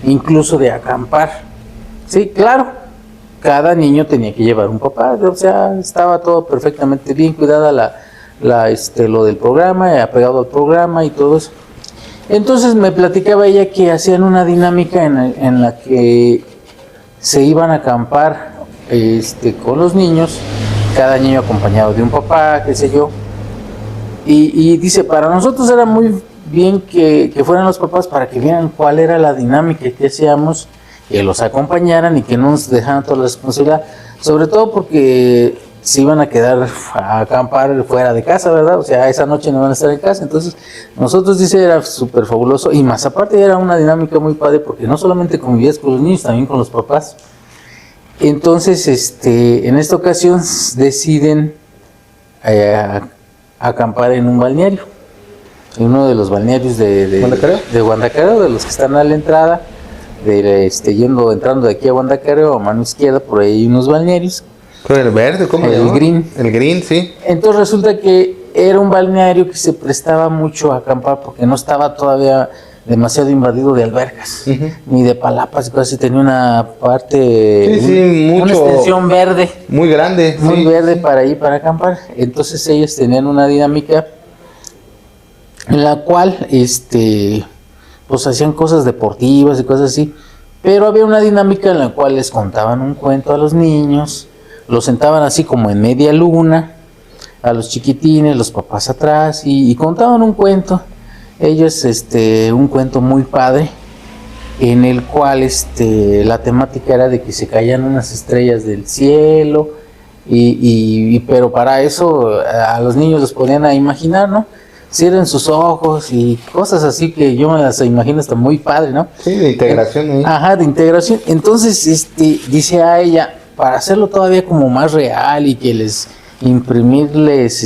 incluso de acampar. Sí, claro, cada niño tenía que llevar un papá, o sea, estaba todo perfectamente bien cuidada lo del programa, apegado al programa y todo eso. Entonces me platicaba ella que hacían una dinámica en la que se iban a acampar con los niños, cada niño acompañado de un papá, qué sé yo. Y dice, para nosotros era muy bien que fueran los papás para que vieran cuál era la dinámica que hacíamos, que los acompañaran y que no nos dejaran toda la responsabilidad, sobre todo porque se iban a quedar a acampar fuera de casa, ¿verdad? O sea, esa noche no van a estar en casa. Entonces, nosotros, dice, era súper fabuloso. Y más aparte era una dinámica muy padre porque no solamente convivías con los niños, también con los papás. Entonces, en esta ocasión deciden acampar en un balneario. En uno de los balnearios de Guandacareo, de los que están a la entrada, entrando de aquí a Guandacareo, a mano izquierda, por ahí hay unos balnearios. ¿El verde? ¿Cómo? El green. El green, sí. Entonces resulta que era un balneario que se prestaba mucho a acampar porque no estaba todavía demasiado invadido de albercas, ni de palapas y cosas así. Tenía una parte, una extensión verde. Muy grande. Muy verde para ir para acampar. Entonces ellos tenían una dinámica en la cual, pues hacían cosas deportivas y cosas así. Pero había una dinámica en la cual les contaban un cuento a los niños. Los sentaban así como en media luna, a los chiquitines, los papás atrás, y contaban un cuento. Ellos, un cuento muy padre, en el cual la temática era de que se caían unas estrellas del cielo, pero para eso a los niños los ponían a imaginar, ¿no? Cierren sus ojos y cosas así que yo me las imagino, está muy padre, ¿no? Sí, de integración. Ajá, de integración. Entonces, dice a ella, para hacerlo todavía como más real y que les imprimirles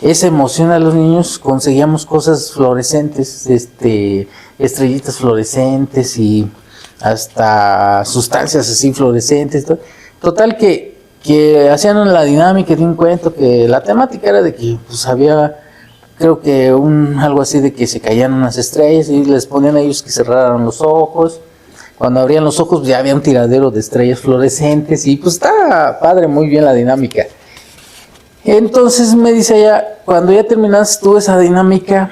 esa emoción a los niños, conseguíamos cosas fluorescentes, estrellitas fluorescentes y hasta sustancias así fluorescentes. Total que hacían la dinámica de un cuento, que la temática era de que pues había, creo que algo así de que se caían unas estrellas y les ponían a ellos que cerraran los ojos. Cuando abrían los ojos ya había un tiradero de estrellas fluorescentes y pues está padre, muy bien la dinámica. Entonces me dice ella, cuando ya terminaste tú esa dinámica,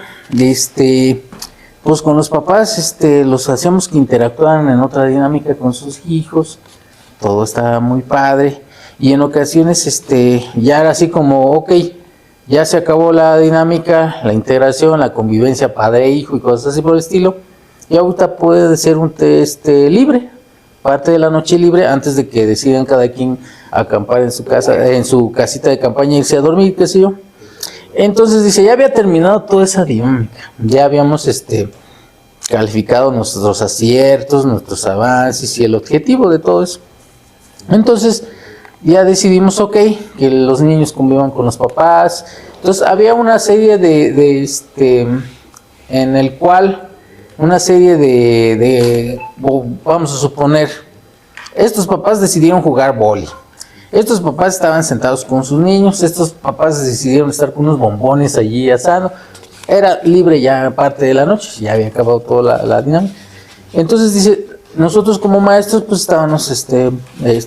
pues con los papás los hacíamos que interactuaran en otra dinámica con sus hijos, todo estaba muy padre, y en ocasiones ya era así como, ok, ya se acabó la dinámica, la integración, la convivencia padre-hijo y cosas así por el estilo. Y ahorita puede ser un libre, parte de la noche libre, antes de que decidan cada quien acampar en su casa, en su casita de campaña, irse a dormir, qué sé yo. Entonces dice, ya había terminado toda esa dinámica, ya habíamos calificado nuestros aciertos, nuestros avances y el objetivo de todo eso. Entonces ya decidimos, ok, que los niños convivan con los papás. Entonces había una serie en el cual vamos a suponer, estos papás decidieron jugar vóley, estos papás estaban sentados con sus niños, estos papás decidieron estar con unos bombones allí asando, era libre ya parte de la noche, ya había acabado toda la dinámica. Entonces dice, nosotros como maestros pues estábamos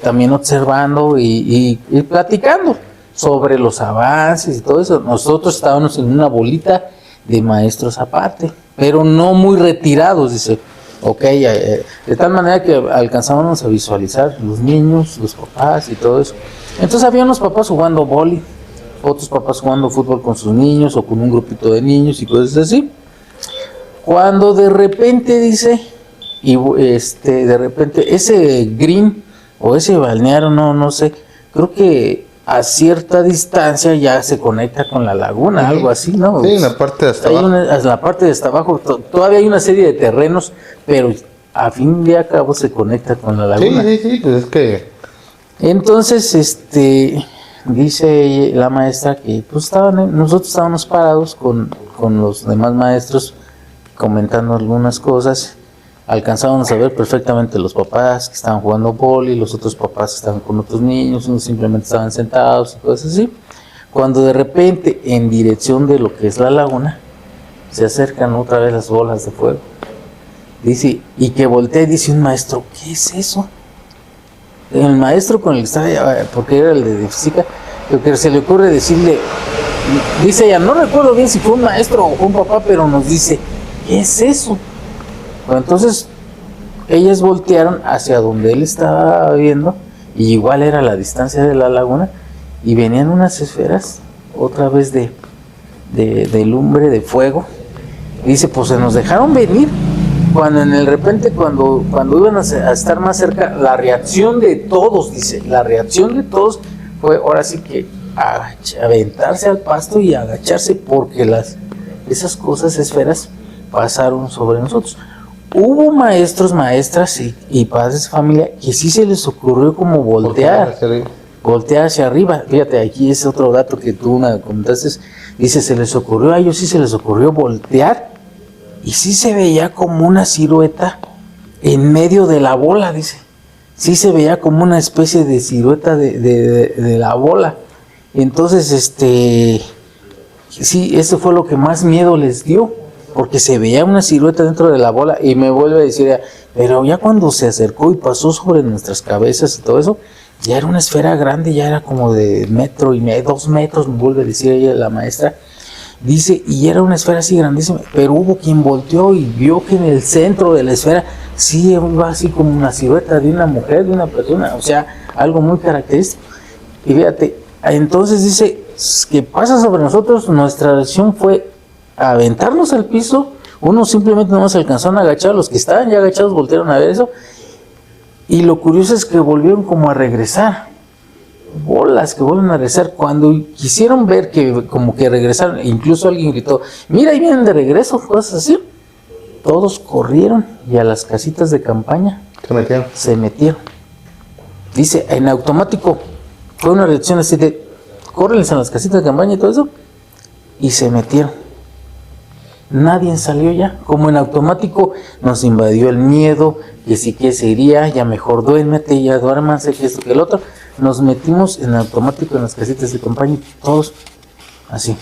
también observando y platicando sobre los avances y todo eso. Nosotros estábamos en una bolita de maestros aparte, pero no muy retirados, dice, ok, de tal manera que alcanzábamos a visualizar los niños, los papás y todo eso. Entonces había unos papás jugando vóley, otros papás jugando fútbol con sus niños o con un grupito de niños y cosas así. Cuando de repente dice, de repente ese green o ese balneario, no sé, creo que a cierta distancia ya se conecta con la laguna, algo así, ¿no? Sí, en la parte de hasta abajo. La parte de hasta abajo, todavía hay una serie de terrenos, pero a fin de cabo se conecta con la laguna. Sí, pues es que... Entonces, dice la maestra que pues nosotros estábamos parados con los demás maestros comentando algunas cosas. Alcanzábamos a ver perfectamente los papás que estaban jugando vóley, los otros papás que estaban con otros niños, unos simplemente estaban sentados y cosas así. Cuando de repente, en dirección de lo que es la laguna, se acercan otra vez las bolas de fuego. Dice, y que voltea y dice un maestro, ¿qué es eso? El maestro con el que estaba, porque era el de física, lo que se le ocurre decirle, dice ella, no recuerdo bien si fue un maestro o fue un papá, pero nos dice, ¿qué es eso? Bueno, entonces ellas voltearon hacia donde él estaba viendo, y igual era la distancia de la laguna, y venían unas esferas, otra vez de lumbre, de fuego. Y dice, pues se nos dejaron venir, cuando en el repente, cuando iban a estar más cerca, la reacción de todos, dice, la reacción de todos fue ahora sí que aventarse al pasto y agacharse, porque esas cosas, esferas, pasaron sobre nosotros. Hubo maestros, maestras y padres de familia que sí se les ocurrió como voltear hacia arriba. Fíjate, aquí es otro dato que tú me comentaste. Dice, se les ocurrió, a ellos sí se les ocurrió voltear, y sí se veía como una silueta en medio de la bola, dice. Sí se veía como una especie de silueta de la bola. Entonces, sí, eso fue lo que más miedo les dio, porque se veía una silueta dentro de la bola. Y me vuelve a decir, pero ya cuando se acercó y pasó sobre nuestras cabezas y todo eso, ya era una esfera grande, ya era como de 1.5 metros, 2 metros, me vuelve a decir ella, la maestra. Dice, y era una esfera así grandísima, pero hubo quien volteó y vio que en el centro de la esfera sí iba así como una silueta de una mujer, de una persona, o sea, algo muy característico. Y fíjate, entonces dice que pasa sobre nosotros, nuestra reacción fue aventarnos al piso. Unos simplemente no se alcanzaron a agachar, los que estaban ya agachados voltearon a ver eso, y lo curioso es que volvieron como a regresar, bolas que vuelven a regresar. Cuando quisieron ver que como que regresaron, incluso alguien gritó, mira, ahí vienen de regreso, cosas así, todos corrieron y a las casitas de campaña se metieron. Dice, en automático fue una reacción así de, córrenles a las casitas de campaña y todo eso, y se metieron. Nadie salió ya, como en automático nos invadió el miedo, que sí que se iría, ya mejor duérmete, ya duérmanse, que esto, que el otro. Nos metimos en automático en las casitas de campaña, todos así.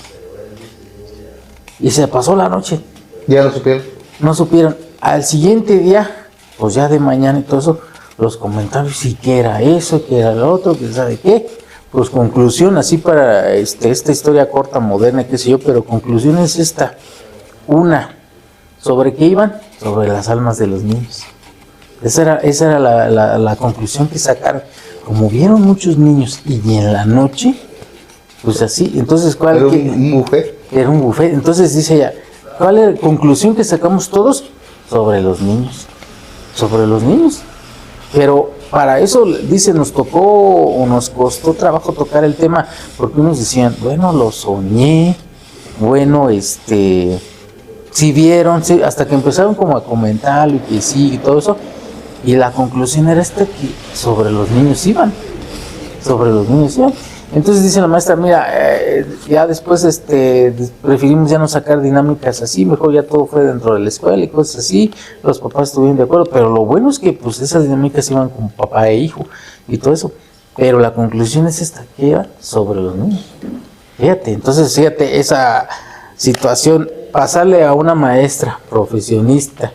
Y se pasó la noche. ¿Ya no supieron? No supieron. Al siguiente día, pues ya de mañana y todo eso, los comentarios, sí, que era eso, que era lo otro, que sabe qué. Pues conclusión, así para esta historia corta, moderna, qué sé yo, pero conclusión es esta. Una, ¿sobre qué iban? Sobre las almas de los niños. Esa era la conclusión que sacaron. Como vieron muchos niños y en la noche, pues así, entonces ¿cuál? ¿Era un buffet? Era un buffet. Entonces dice ella, ¿cuál es la conclusión que sacamos todos? Sobre los niños. Sobre los niños. Pero para eso, dice, nos tocó o nos costó trabajo tocar el tema, porque unos decían, bueno, lo soñé, bueno, si vieron, sí, hasta que empezaron como a comentarlo y que sí y todo eso. Y la conclusión era que sobre los niños iban. Entonces dice la maestra, mira, ya después preferimos ya no sacar dinámicas así, mejor ya todo fue dentro de la escuela y cosas así. Los papás estuvieron de acuerdo, pero lo bueno es que pues esas dinámicas iban con papá e hijo y todo eso. Pero la conclusión es esta, que iba sobre los niños. Fíjate, esa situación, pasarle a una maestra profesionista.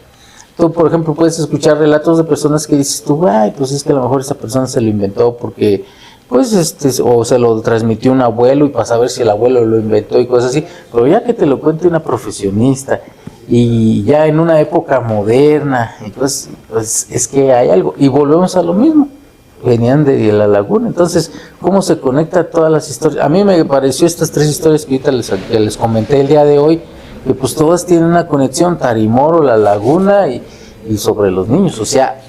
Tú, por ejemplo, puedes escuchar relatos de personas que dices tú, ay, pues es que a lo mejor esa persona se lo inventó porque, pues, o se lo transmitió un abuelo y para saber si el abuelo lo inventó y cosas así. Pero ya que te lo cuente una profesionista y ya en una época moderna, pues es que hay algo. Y volvemos a lo mismo. Venían de la laguna. Entonces, ¿cómo se conecta todas las historias? A mí me pareció estas 3 historias que ahorita les comenté el día de hoy, que pues todas tienen una conexión, Tarimoro, la laguna y sobre los niños. O sea,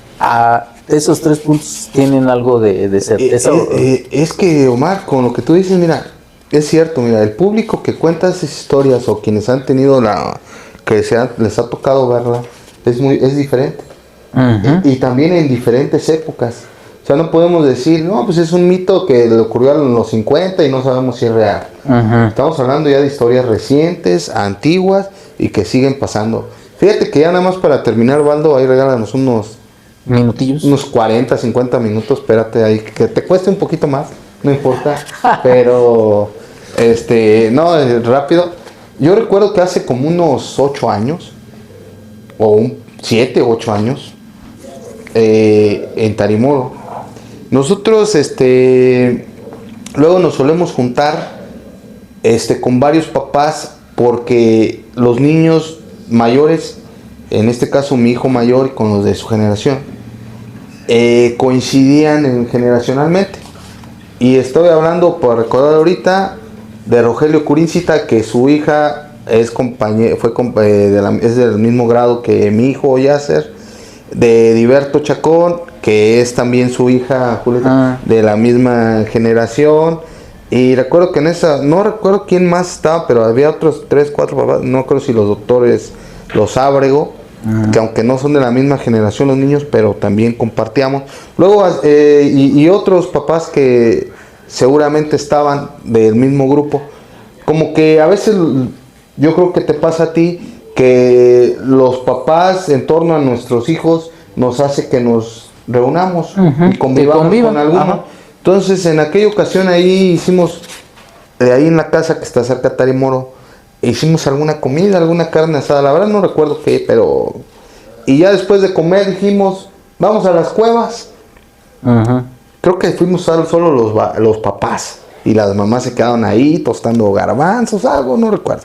esos 3 puntos tienen algo de certeza. Es que, Omar, con lo que tú dices, mira, es cierto, mira, el público que cuenta esas historias o quienes han tenido les ha tocado verla, es diferente. Uh-huh. Y también en diferentes épocas. O sea, no podemos decir, no, pues es un mito que le ocurrió en los 50 y no sabemos si es real. Uh-huh. Estamos hablando ya de historias recientes, antiguas y que siguen pasando. Fíjate que ya nada más para terminar, Valdo, ahí regálanos unos minutillos. Unos 40, 50 minutos, espérate ahí, que te cueste un poquito más, no importa. Pero, rápido. Yo recuerdo que hace como unos 8 años, o 7, 8 años, en Tarimoro, nosotros luego nos solemos juntar con varios papás, porque los niños mayores, en este caso mi hijo mayor y con los de su generación, coincidían generacionalmente. Y estoy hablando, por recordar ahorita, de Rogelio Curincita, que su hija es es del mismo grado que mi hijo Yasser, de Heriberto Chacón, que es también su hija Julieta, de la misma generación. Y recuerdo que en esa, no recuerdo quién más estaba, pero había otros 3, 4 papás, no creo si los doctores Los Ábrego, que aunque no son de la misma generación los niños, pero también compartíamos. Luego, y otros papás que seguramente estaban del mismo grupo. Como que a veces yo creo que te pasa a ti, que los papás en torno a nuestros hijos nos hace que nos reunamos y convivamos con alguno. Ajá. Entonces, en aquella ocasión ahí hicimos, ahí en la casa que está cerca de Tarimoro, hicimos alguna comida, alguna carne asada, la verdad no recuerdo qué, pero... Y ya después de comer dijimos, vamos a las cuevas. Creo que fuimos solo los papás, y las mamás se quedaron ahí tostando garbanzos, algo, no recuerdo.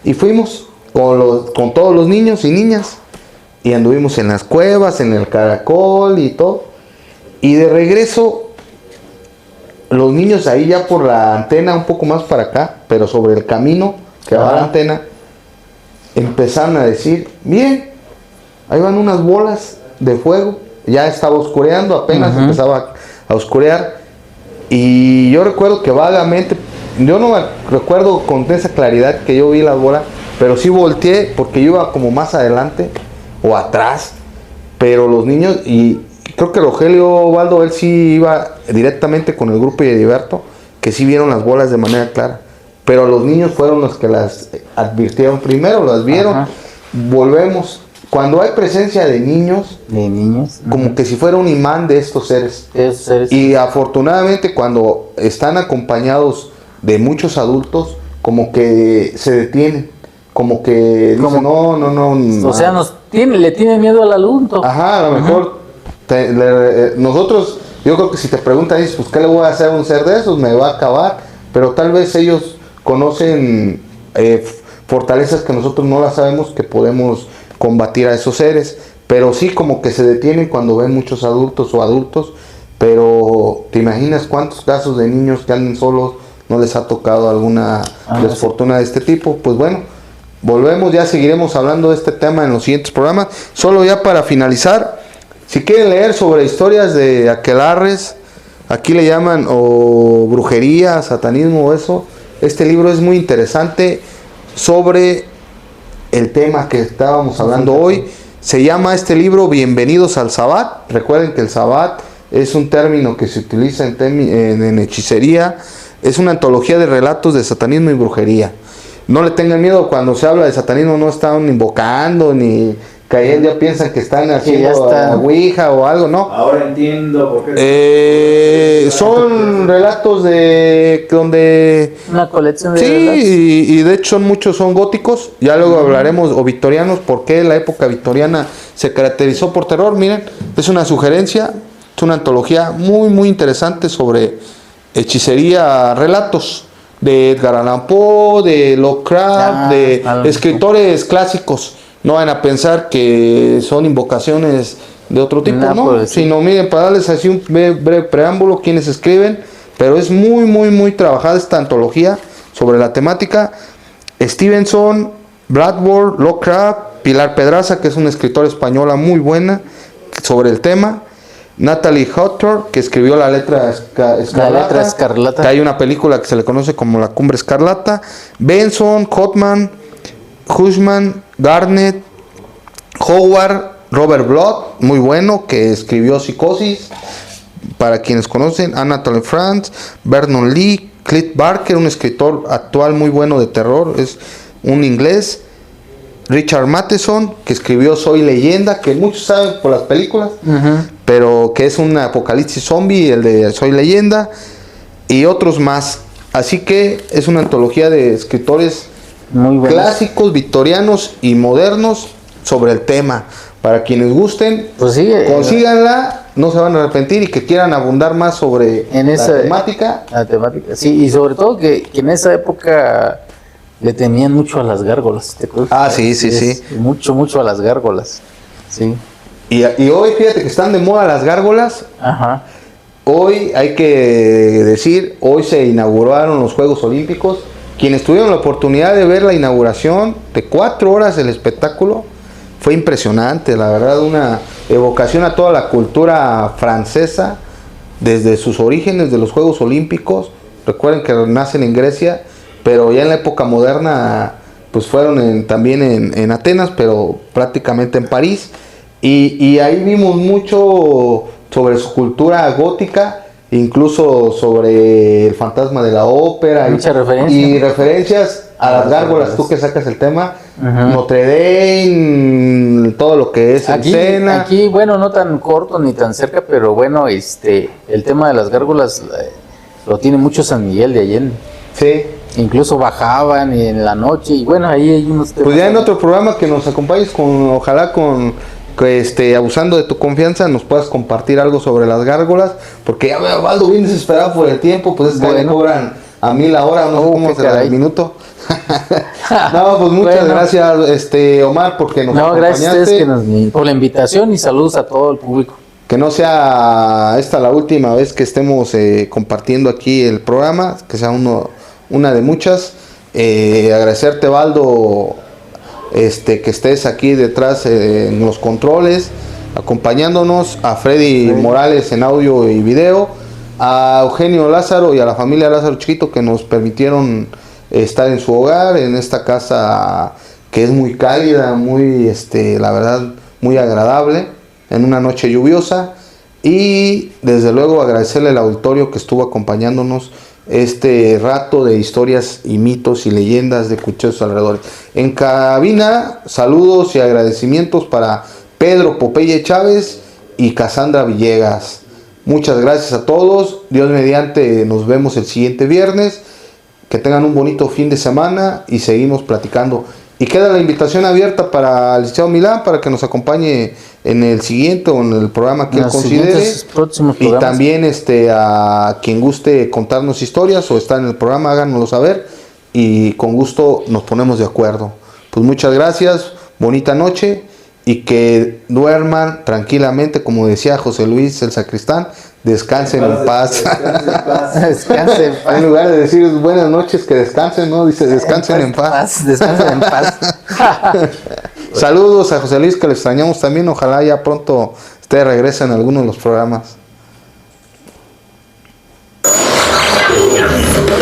Y fuimos con todos los niños y niñas, y anduvimos en las cuevas, en el caracol y todo. Y de regreso, los niños ahí ya por la antena, un poco más para acá, pero sobre el camino que va a la antena, empezaron a decir, miren, ahí van unas bolas de fuego. Ya estaba oscureando, apenas empezaba a oscurear. Y yo recuerdo que vagamente, yo no me recuerdo con esa claridad que yo vi las bolas, pero sí volteé porque yo iba como más adelante o atrás. Pero los niños, y creo que Rogelio Baldo, él sí iba directamente con el grupo de Heriberto, que sí vieron las bolas de manera clara. Pero los niños fueron los que las advirtieron primero, las vieron. Volvemos. Cuando hay presencia de niños, como que si fuera un imán de estos seres. Y afortunadamente cuando están acompañados de muchos adultos, como que se detienen, como que dicen, no. O sea, le tienen miedo al adulto. Ajá, a lo mejor nosotros, yo creo que si te preguntan, dices, pues ¿qué le voy a hacer a un ser de esos? Me va a acabar. Pero tal vez ellos conocen fortalezas que nosotros no las sabemos, que podemos combatir a esos seres, pero sí como que se detienen cuando ven muchos adultos o adultos. Pero te imaginas cuántos casos de niños que andan solos no les ha tocado alguna desfortuna de este tipo. Pues bueno, volvemos, ya seguiremos hablando de este tema en los siguientes programas. Solo ya para finalizar, si quieren leer sobre historias de aquelarres, aquí le llaman, o brujería, satanismo o eso, este libro es muy interesante sobre el tema que estábamos hablando hoy. Se llama este libro Bienvenidos al Sabbat. Recuerden que el Sabbat es un término que se utiliza en hechicería. Es una antología de relatos de satanismo y brujería. No le tengan miedo, cuando se habla de satanismo no están invocando ni cayendo, ya piensan que están haciendo ouija o algo, ¿no? Ahora entiendo por qué. Son relatos de donde... Una colección de relatos. Y de hecho muchos son góticos, ya luego hablaremos, o victorianos, por qué la época victoriana se caracterizó por terror. Miren, es una sugerencia, es una antología muy muy interesante sobre hechicería, relatos de Edgar Allan Poe, de Lovecraft, de escritores clásicos. No van a pensar que son invocaciones de otro tipo, ¿no? Sino, miren, para darles así un breve preámbulo, quienes escriben, pero es muy, muy, muy trabajada esta antología sobre la temática. Stevenson, Bradford, Lovecraft, Pilar Pedraza, que es una escritora española muy buena sobre el tema. Natalie Hawthorne, que escribió La Letra Escarlata. Que hay una película que se le conoce como La Cumbre Escarlata. Benson, Hotman, Hushman, Garnett, Howard, Robert Blood, muy bueno, que escribió Psicosis, para quienes conocen. Anatole France, Vernon Lee, Clint Barker, un escritor actual muy bueno de terror, es un inglés. Richard Matheson, que escribió Soy Leyenda, que muchos saben por las películas, pero que es un apocalipsis zombie, el de Soy Leyenda, y otros más. Así que es una antología de escritores muy clásicos, victorianos y modernos sobre el tema. Para quienes gusten, pues sí, consíganla no se van a arrepentir y que quieran abundar más sobre la temática. La temática, sí, y sobre todo que en esa época le temían mucho a las gárgolas, ¿te acuerdas? Ah, sí, sí, sí. Mucho a las gárgolas, sí. Y hoy, fíjate que están de moda las gárgolas. Ajá. Hoy hay que decir, hoy se inauguraron los Juegos Olímpicos. Quienes tuvieron la oportunidad de ver la inauguración de 4 horas del espectáculo, fue impresionante, la verdad, una evocación a toda la cultura francesa, desde sus orígenes de los Juegos Olímpicos. Recuerden que nacen en Grecia, pero ya en la época moderna, pues fueron también en Atenas, pero prácticamente en París. Y ahí vimos mucho sobre su cultura gótica, incluso sobre el fantasma de la ópera. Muchas referencias. Y referencias a las gárgolas, tú que sacas el tema. Uh-huh. Notre Dame, todo lo que es escena. Aquí, bueno, no tan corto ni tan cerca, pero bueno, el tema de las gárgolas lo tiene mucho San Miguel de Allende. Sí. Incluso bajaban en la noche y bueno, ahí hay unos temas. Pues ya en otro programa que nos acompañes ojalá que abusando de tu confianza nos puedas compartir algo sobre las gárgolas, porque ya veo a Valdo bien desesperado por el tiempo, pues es que le cobran a 1,000 la hora, no sé cómo será el minuto. No, pues muchas gracias, Omar, porque nos acompañaste. Gracias a ustedes por la invitación y saludos a todo el público. Que no sea esta la última vez que estemos compartiendo aquí el programa, que sea una de muchas. Agradecerte, Valdo, que estés aquí detrás en los controles, acompañándonos, a Freddy Morales en audio y video, a Eugenio Lázaro y a la familia Lázaro Chiquito que nos permitieron estar en su hogar, en esta casa que es muy cálida, muy, la verdad, muy agradable, en una noche lluviosa. Y desde luego agradecerle al auditorio que estuvo acompañándonos este rato de historias y mitos y leyendas de Cuchillos alrededores. En cabina, saludos y agradecimientos para Pedro Popeye Chávez y Cassandra Villegas. Muchas gracias a todos. Dios mediante, nos vemos el siguiente viernes. Que tengan un bonito fin de semana y seguimos platicando. Y queda la invitación abierta para el licenciado Milán para que nos acompañe en el siguiente o en el programa que él considere. Y también a quien guste contarnos historias o estar en el programa, háganoslo saber y con gusto nos ponemos de acuerdo. Pues muchas gracias, bonita noche y que duerman tranquilamente, como decía José Luis el sacristán, descansen en paz. Descansen en paz. En lugar de decir buenas noches, que descansen, ¿no? Dice descansen en paz. Descansen en paz. Saludos a José Luis, que le extrañamos también. Ojalá ya pronto usted regrese en alguno de los programas.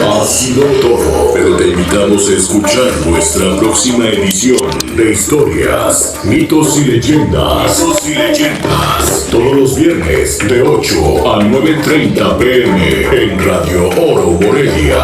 Ha sido todo, pero te invitamos a escuchar nuestra próxima edición de Historias, Mitos y Leyendas. Todos los viernes de 8 a 9:30 p.m. en Radio Oro Morelia.